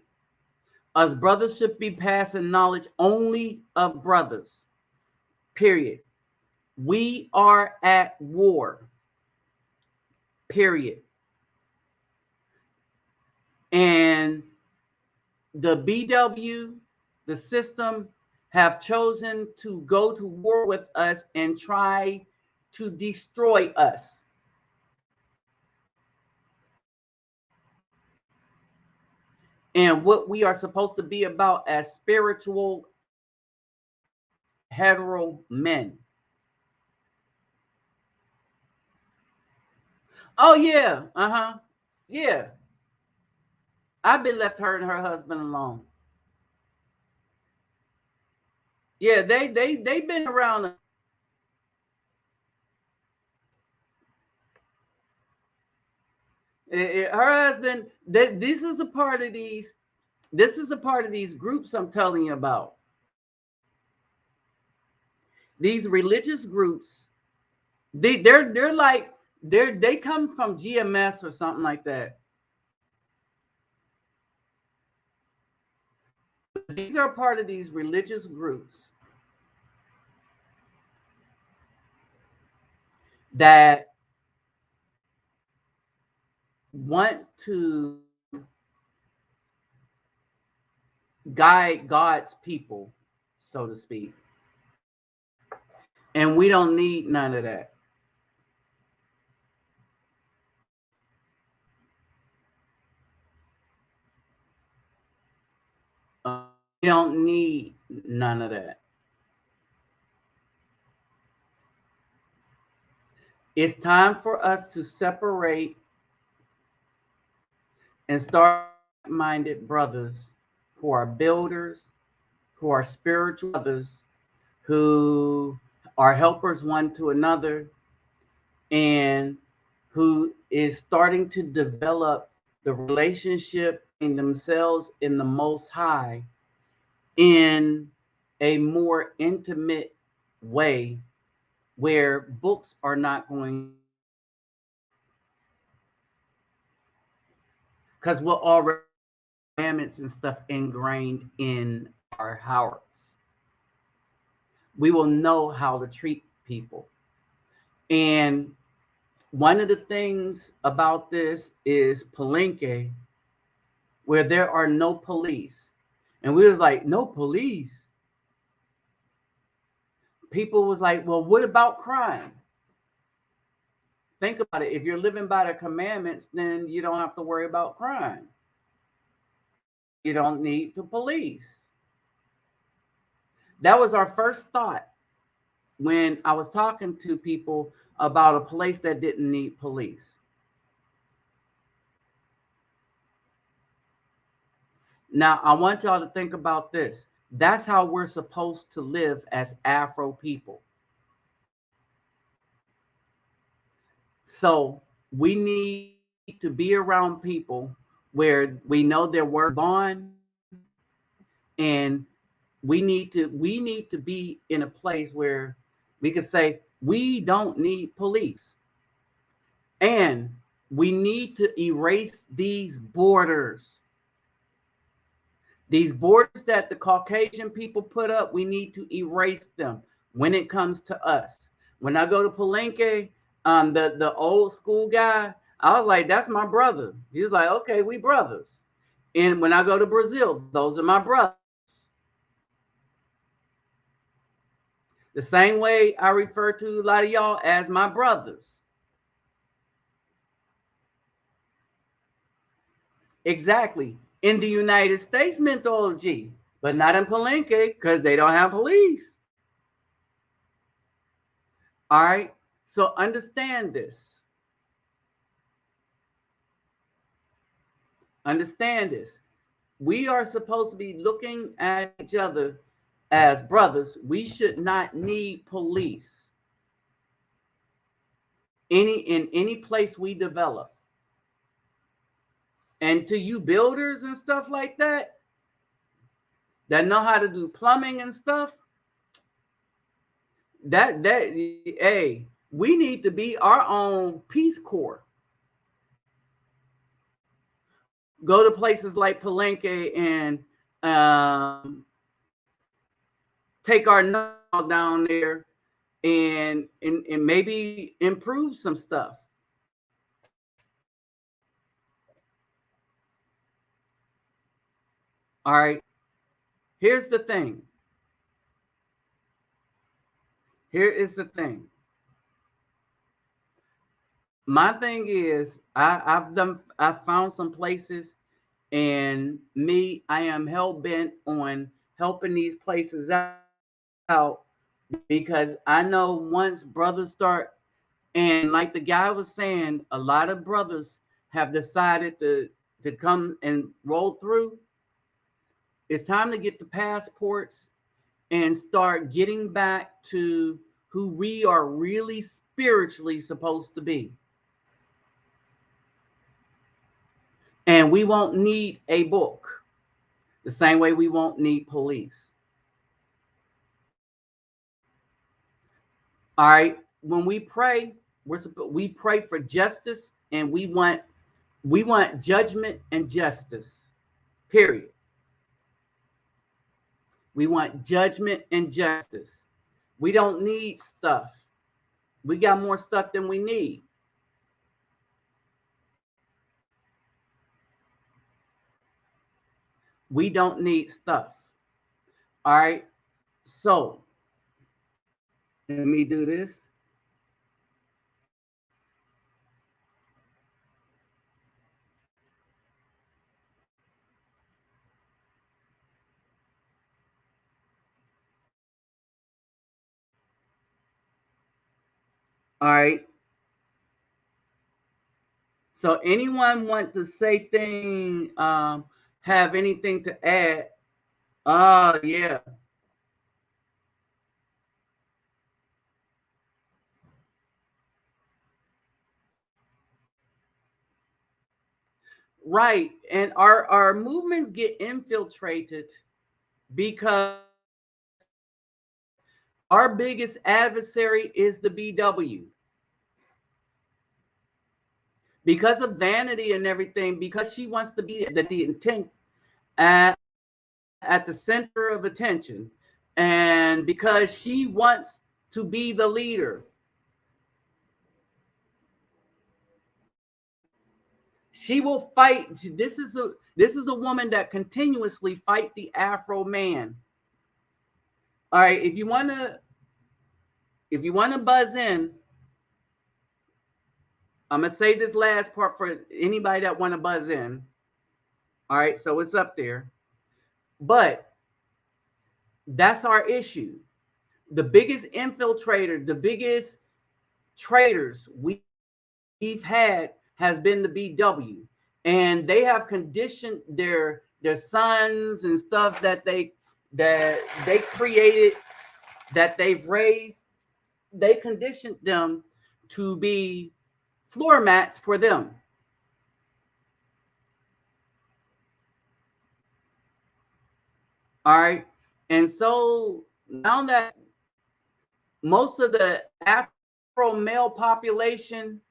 Us brothers should be passing knowledge only of brothers, period. We are at war, period. And the BW, the system, have chosen to go to war with us and try to destroy us. And what we are supposed to be about as spiritual hetero men. Oh yeah, yeah. I've been left her and her husband alone. Yeah, they've been around. Her husband. This is a part of these. This is a part of these groups I'm telling you about. These religious groups. They're like they come from GMS or something like that. These are part of these religious groups that want to guide God's people, so to speak. And we don't need none of that. We don't need none of that. It's time for us to separate and start minded brothers who are builders, who are spiritual brothers, who are helpers one to another, and who is starting to develop the relationship in themselves in the Most High in a more intimate way where books are not going, because we're already commandments and stuff ingrained in our hearts. We will know how to treat people. And one of the things about this is Palenque, where there are no police. And we was like, no police. People was like, well, what about crime? Think about it. If you're living by the commandments, then you don't have to worry about crime. You don't need the police. That was our first thought when I was talking to people about a place that didn't need police. Now, I want y'all to think about this. That's how we're supposed to live as Afro people. So we need to be around people where we know their word bond, and we need to be in a place where we can say we don't need police, and we need to erase these borders. These borders that the Caucasian people put up, we need to erase them when it comes to us. When I go to Palenque, the old school guy, I was like, that's my brother. He's like, okay, we brothers. And when I go to Brazil, those are my brothers. The same way I refer to a lot of y'all as my brothers. Exactly. In the United States mythology, but not in Palenque because they don't have police. All right. So understand this. Understand this. We are supposed to be looking at each other as brothers. We should not need police in any place we develop. And to you builders and stuff like that know how to do plumbing and stuff, that hey, we need to be our own Peace Corps. Go to places like Palenque and take our know down there and maybe improve some stuff. All right. Here's the thing. Here is the thing. My thing is, I found some places, and I am hell bent on helping these places out because I know once brothers start, and like the guy was saying, a lot of brothers have decided to come and roll through. It's time to get the passports and start getting back to who we are really spiritually supposed to be. And we won't need a book the same way we won't need police. All right. When we pray, we pray for justice, and we want judgment and justice. Period. We want judgment and justice. We don't need stuff. We got more stuff than we need. We don't need stuff. All right. So let me do this. All right. So anyone want to say thing, have anything to add? Yeah. Right. And our movements get infiltrated because our biggest adversary is the BW. Because of vanity and everything, because she wants to be the intent at, at the center of attention, and because she wants to be the leader. She will fight. This is a woman that continuously fight the Afro man. All right, if you wanna buzz in, I'm gonna say this last part for anybody that wanna buzz in. All right, so it's up there, but that's our issue. The biggest infiltrator, the biggest traitors we've had has been the BW, and they have conditioned their sons and stuff that they created, that they've raised. They conditioned them to be floor mats for them. All right. And so now that most of the Afro male population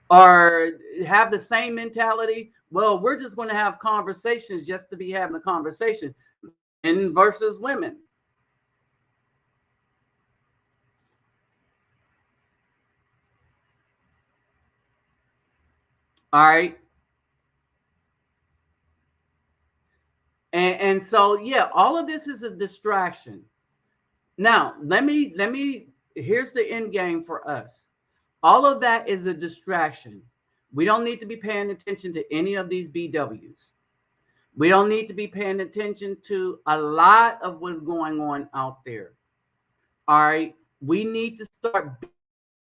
are have the same mentality, well, we're just going to have conversations just to be having a conversation, men versus women. All right. And so yeah, all of this is a distraction. Now, let me here's the end game for us. All of that is a distraction. We don't need to be paying attention to any of these BWs. We don't need to be paying attention to a lot of what's going on out there. All right. We need to start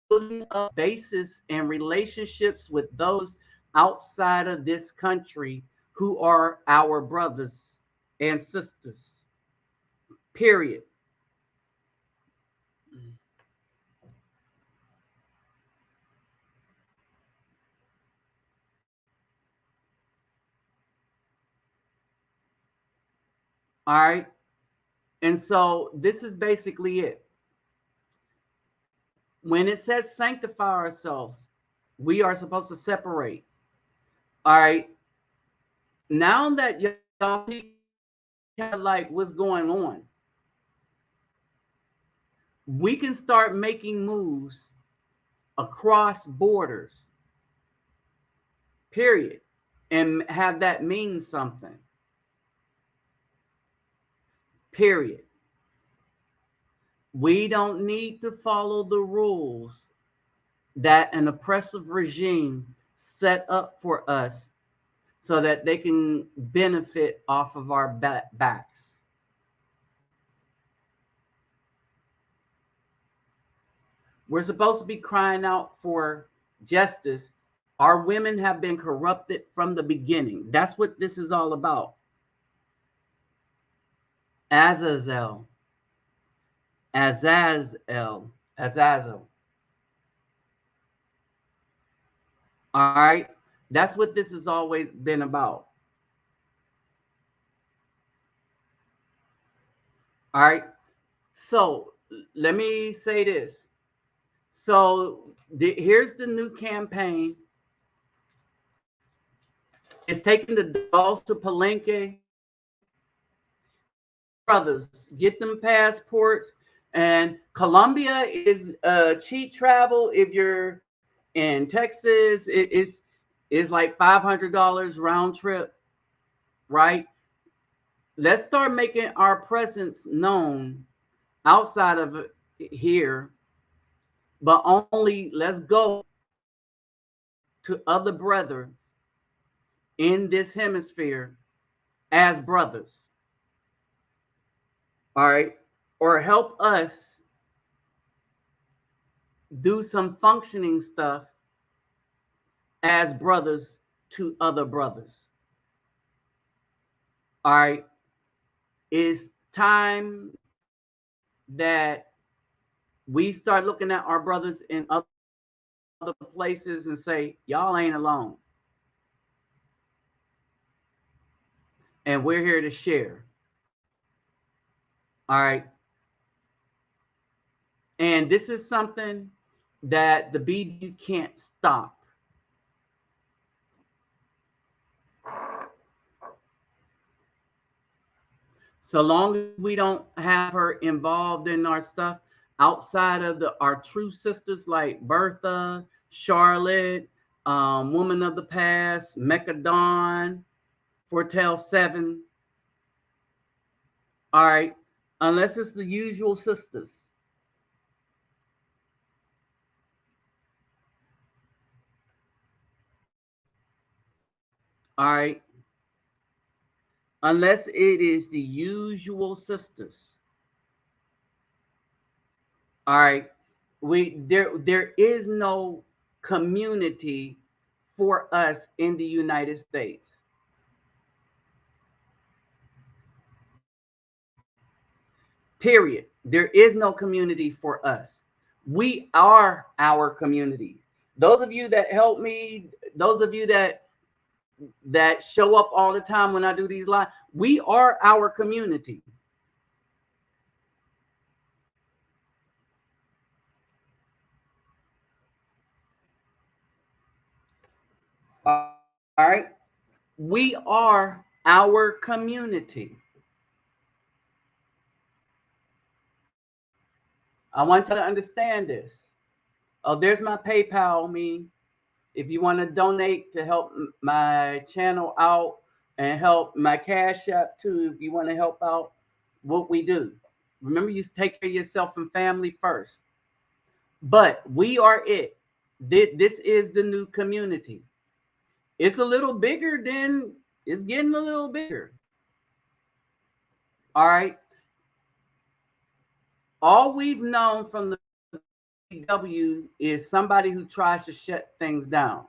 building up bases and relationships with those outside of this country who are our brothers and sisters. Period. All right. And so this is basically it. When it says sanctify ourselves, we are supposed to separate. All right. Now that y'all see kind of like what's going on, we can start making moves across borders, period, and have that mean something, period. We don't need to follow the rules that an oppressive regime set up for us so that they can benefit off of our backs. We're supposed to be crying out for justice. Our women have been corrupted from the beginning. That's what this is all about. Azazel, Azazel, Azazel. All right. That's what this has always been about. All right. So let me say this. So here's the new campaign. It's taking the dolls to Palenque. Brothers, get them passports. And Colombia is cheap travel. If you're in Texas, it's like $500 round trip, right? Let's start making our presence known outside of here, but only let's go to other brothers in this hemisphere as brothers. All right. Or help us do some functioning stuff as brothers to other brothers. All right. It's time that we start looking at our brothers in other places and say, y'all ain't alone. And we're here to share. All right. And this is something that the BDU can't stop. So long as we don't have her involved in our stuff outside of our true sisters like Bertha, Charlotte, Woman of the Past, Mecca Dawn, Fortel 7. All right. Unless it's the usual sisters. All right. Unless it is the usual sisters. All right. There is no community for us in the United States. Period. There is no community for us. We are our community. Those of you that help me, those of you that show up all the time when I do these live, we are our community. All right. We are our community. I want you to understand this. Oh, there's my PayPal, me. If you want to donate to help my channel out and help my Cash App too, if you want to help out what we do. Remember, you take care of yourself and family first. But we are it. This is the new community. It's a little bigger than, it's getting a little bigger. All right. All we've known from the W is somebody who tries to shut things down.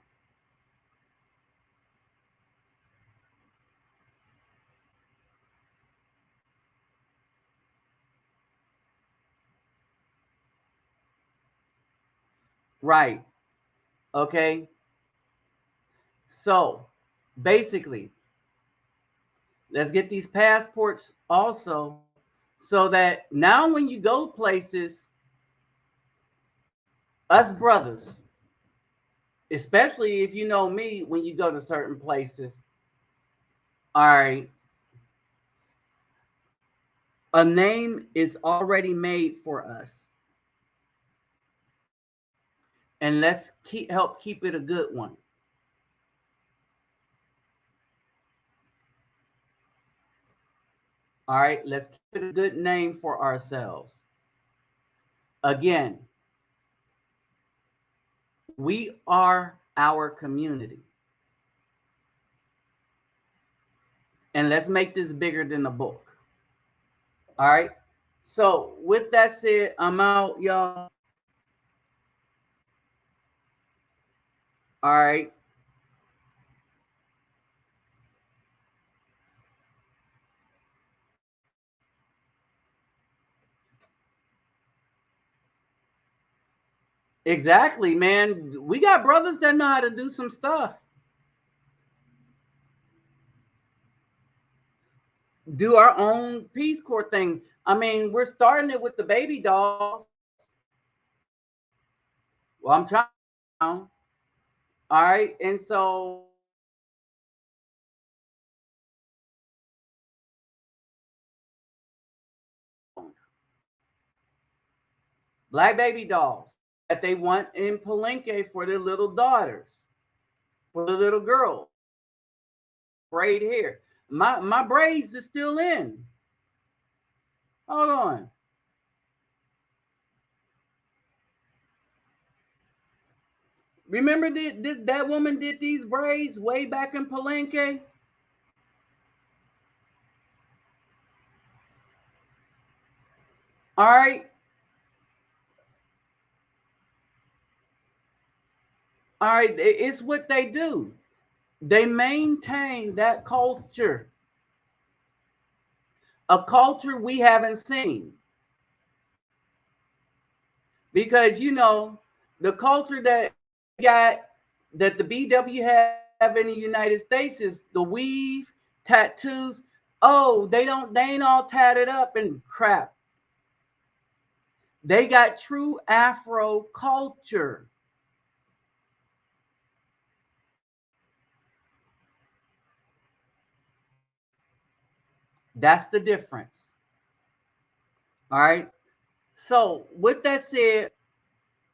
Right. Okay. So basically, Let's get these passports also, so that now when you go places, us brothers, especially if you know me, when you go to certain places, all right, a name is already made for us. And let's help keep it a good one. All right, let's keep it a good name for ourselves. Again, we are our community. And let's make this bigger than a book. All right. So, with that said, I'm out, y'all. All right. Exactly, man. We got brothers that know how to do some stuff. Do our own Peace Corps thing. I mean, we're starting it with the baby dolls. Well, I'm trying. All right. And so black baby dolls that they want in Palenque for their little daughters, for the little girls. Braid hair. My braids are still in. Hold on. Remember that woman did these braids way back in Palenque? All right. All right. It's what they do. They maintain that culture, a culture we haven't seen. Because, the culture that got, that the BW have in the United States is the weave, tattoos. Oh, they ain't all tatted up and crap. They got true Afro culture. That's the difference. All right. So, with that said,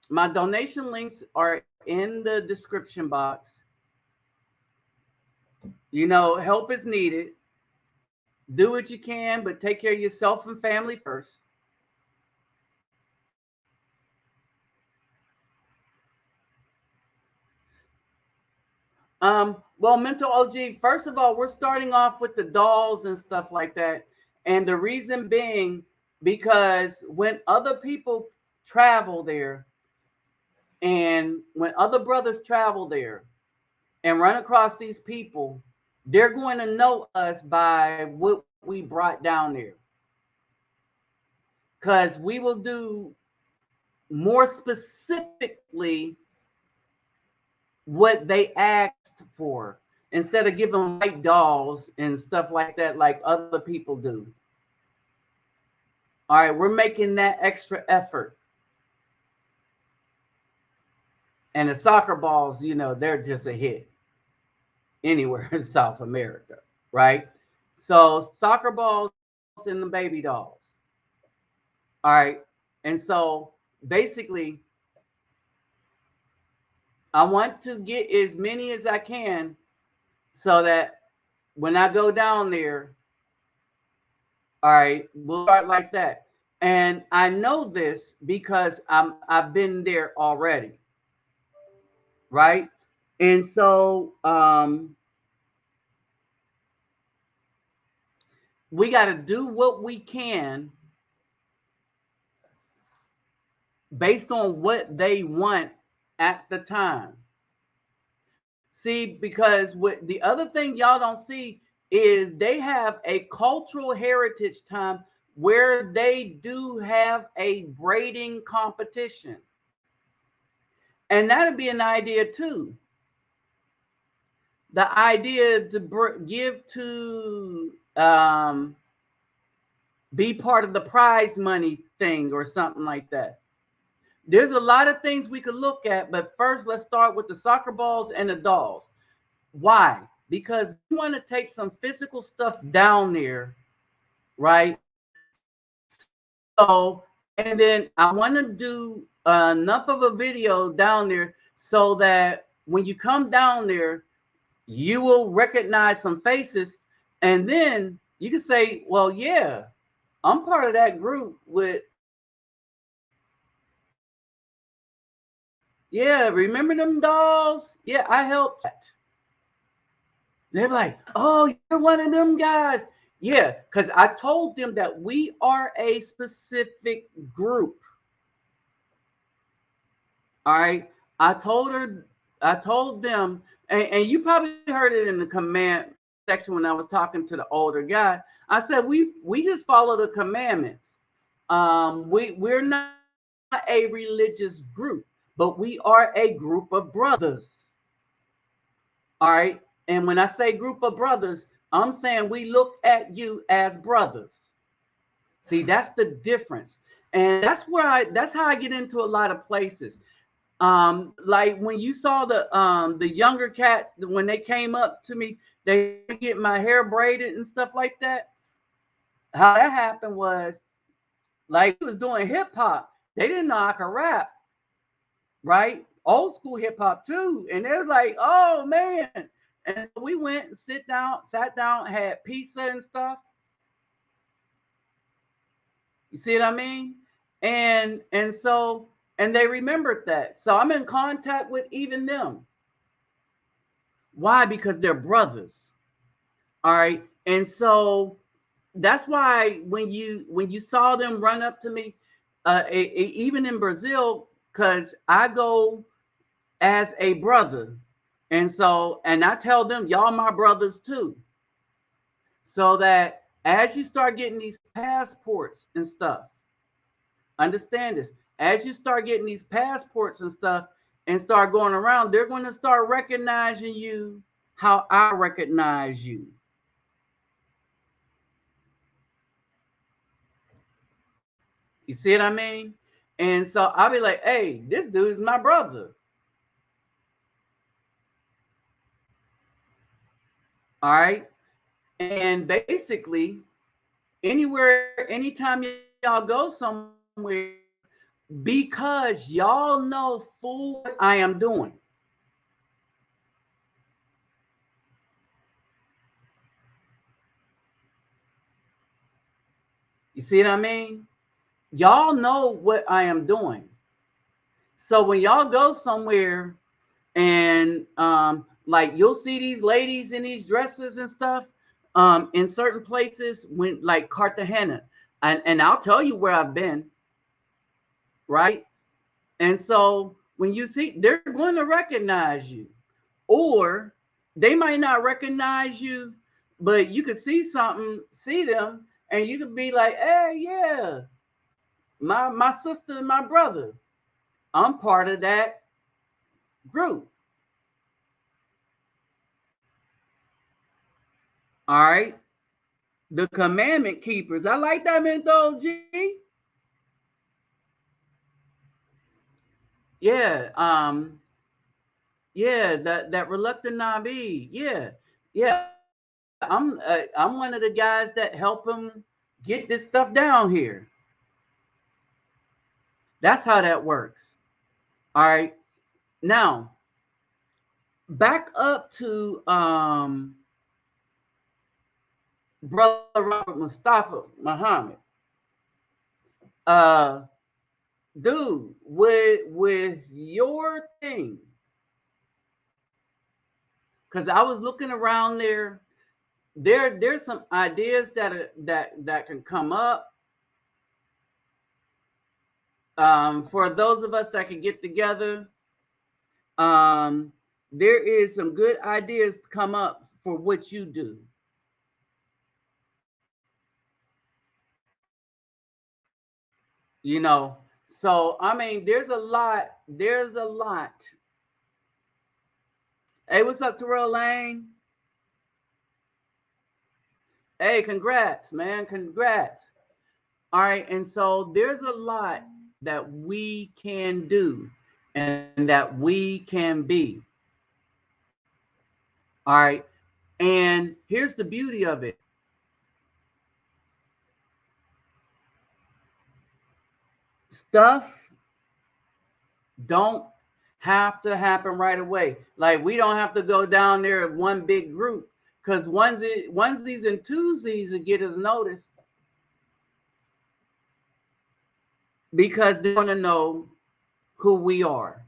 my donation links are in the description box. Help is needed. Do what you can, but take care of yourself and family first. Well, Mental OG, first of all, we're starting off with the dolls and stuff like that. And the reason being, because when other people travel there, and when other brothers travel there and run across these people, they're going to know us by what we brought down there. Because we will do more specifically what they asked for, instead of giving white dolls and stuff like that, like other people do. All right, we're making that extra effort. And the soccer balls, they're just a hit anywhere in South America, right? So soccer balls and the baby dolls. All right. And so basically, I want to get as many as I can, so that when I go down there, all right, we'll start like that. And I know this because I've been there already, right? And so we got to do what we can based on what they want at the time. See, because what the other thing y'all don't see is they have a cultural heritage time where they do have a braiding competition. And that'd be an idea too. the idea to give to be part of the prize money thing or something like that. There's a lot of things we could look at, but first let's start with the soccer balls and the dolls. Why? Because we want to take some physical stuff down there, right? So, and then I want to do enough of a video down there so that when you come down there, you will recognize some faces, and then you can say, well, yeah, I'm part of that group with, yeah, remember them dolls? Yeah, I helped that. They're like, oh, you're one of them guys. Yeah, because I told them that we are a specific group. All right. I told them, and you probably heard it in the command section when I was talking to the older guy. I said, we just follow the commandments. We're not a religious group, but we are a group of brothers. All right. And when I say group of brothers, I'm saying we look at you as brothers. See, that's the difference. And that's how I get into a lot of places. Like when you saw the younger cats when they came up to me, they get my hair braided and stuff like that. How that happened was like he was doing hip hop. They didn't know I could rap, right? Old school hip hop too. And they're like, oh man. And so we went and sat down, had pizza and stuff. You see what I mean? And they remembered that. So I'm in contact with even them. Why? Because they're brothers. All right. And so that's why when you saw them run up to me, even in Brazil, because I go as a brother. And I tell them, y'all my brothers too. So that as you start getting these passports and stuff, understand this. As you start getting these passports and stuff and start going around, they're going to start recognizing you how I recognize you. You see what I mean? And so I'll be like, hey, this dude is my brother. All right. And basically, anytime y'all go somewhere, because y'all know full what I am doing. You see what I mean? Y'all know what I am doing. So when y'all go somewhere and like you'll see these ladies in these dresses and stuff in certain places when like Cartagena, and I'll tell you where I've been, right? And so when you see, they're going to recognize you, or they might not recognize you, but you could see them, and you could be like, hey, yeah, my sister and my brother, I'm part of that group. All right. The commandment keepers. I like that mental G. Yeah. Yeah, that reluctant Nabi. Yeah. Yeah. I'm one of the guys that help him get this stuff down here. That's how that works. All right. Now, back up to brother Robert Mustafa Muhammad. Uh dude, with your thing, because I was looking around there's some ideas that can come up for those of us that can get together. um there is some good ideas to come up for what you do, you know. So I mean there's a lot Hey, what's up, Terrell Lane? Hey, congrats, man. Congrats. All right. And so there's a lot that we can do and that we can be. All right. And here's the beauty of it. Stuff don't have to happen right away. Like we don't have to go down there at one big group because onesies and twosies will get us noticed because they want to know who we are.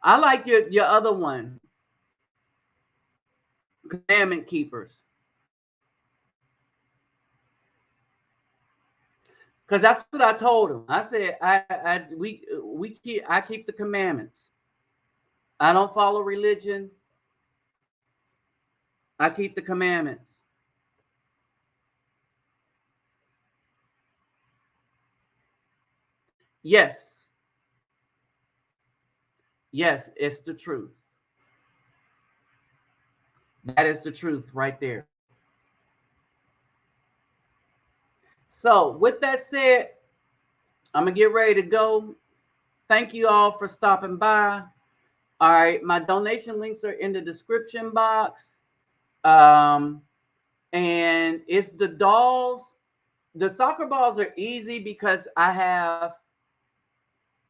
I like your other one, commandment keepers, because that's what I told him. I said I keep the commandments. I don't follow religion. I keep the commandments. Yes, yes, it's the truth. That is the truth right there. So, with that said, I'm gonna get ready to go. Thank you all for stopping by. All right, my donation links are in the description box. Um, and it's the dolls. The soccer balls are easy because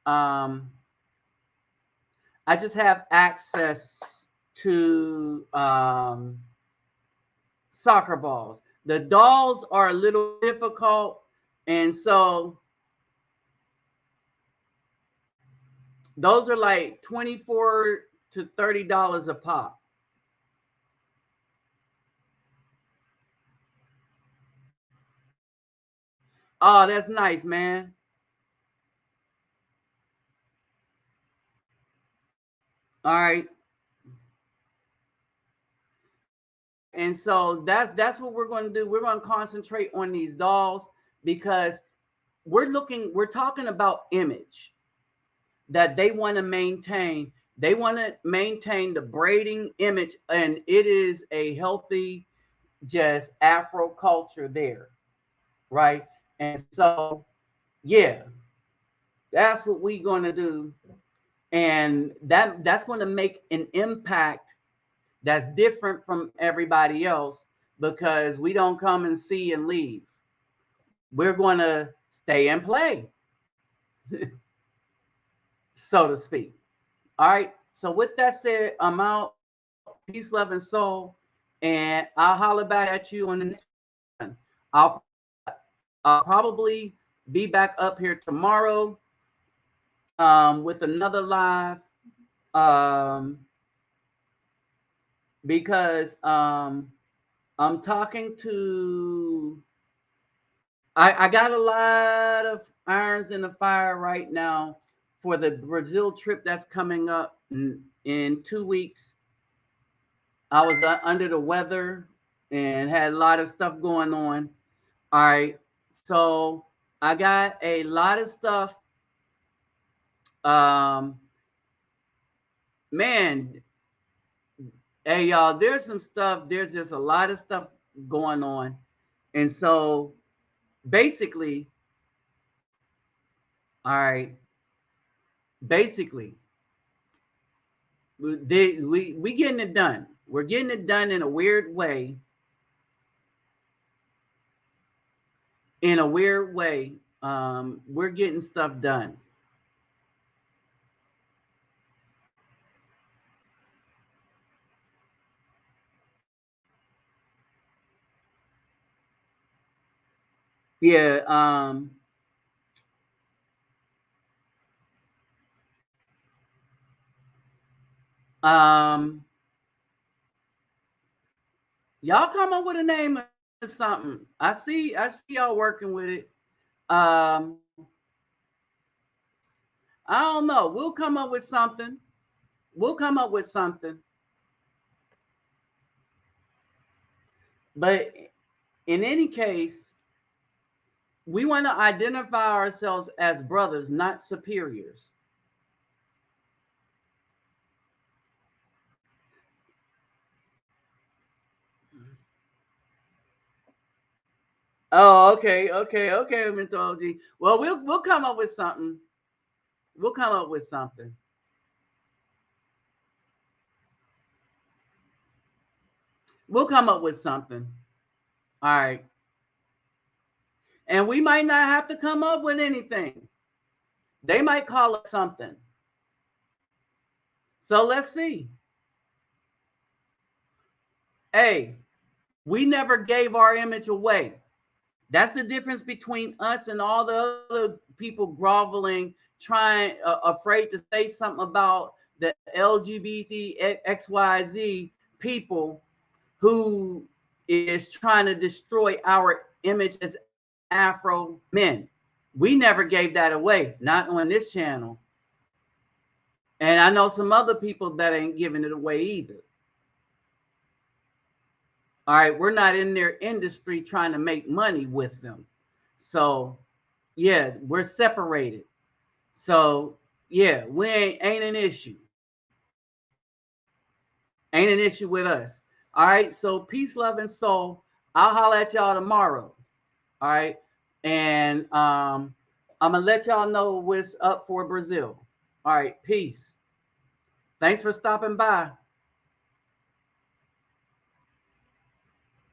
um I just have access to soccer balls. The dolls are a little difficult, and so those are like $24 to $30 a pop. Oh, that's nice, man. All right. And so that's what we're going to do. We're going to concentrate on these dolls because we're talking about image that they want to maintain. They want to maintain the braiding image, and it is a healthy, just Afro culture there, right? And so, yeah, that's what we're going to do, and that's going to make an impact that's different from everybody else because we don't come and see and leave. We're going to stay and play, so to speak. All right. So with that said, I'm out. Peace, love, and soul. And I'll holler back at you on the next one. I'll, I'll probably be back up here tomorrow with another live um, because I'm talking to. I got a lot of irons in the fire right now for the Brazil trip that's coming up in 2 weeks. I was under the weather and had a lot of stuff going on. All right. So I got a lot of stuff. Um, man, hey y'all, there's some stuff. There's just a lot of stuff going on. And so basically, all right, basically, we getting it done. We're getting it done in a weird way. In a weird way, we're getting stuff done. Yeah. Um, y'all come up with a name or something. I see y'all working with it. Um, I don't know. We'll come up with something. We'll come up with something. But in any case, We want to identify ourselves as brothers, not superiors. Oh, okay, mythology. Well, we'll come up with something. We'll come up with something. We'll come up with something. All right. And we might not have to come up with anything. They might call it something. So let's see. Hey, we never gave our image away. That's the difference between us and all the other people groveling, trying, afraid to say something about the LGBT XYZ people who is trying to destroy our image as Afro men. We never gave that away, not on this channel. And I know some other people that ain't giving it away either. All right, we're not in their industry trying to make money with them. So, yeah, we're separated. So, yeah, we ain't an issue. Ain't an issue with us. All right, so peace, love, and soul. I'll holler at y'all tomorrow. All right, and I'm gonna let y'all know what's up for Brazil. All right, peace. Thanks for stopping by.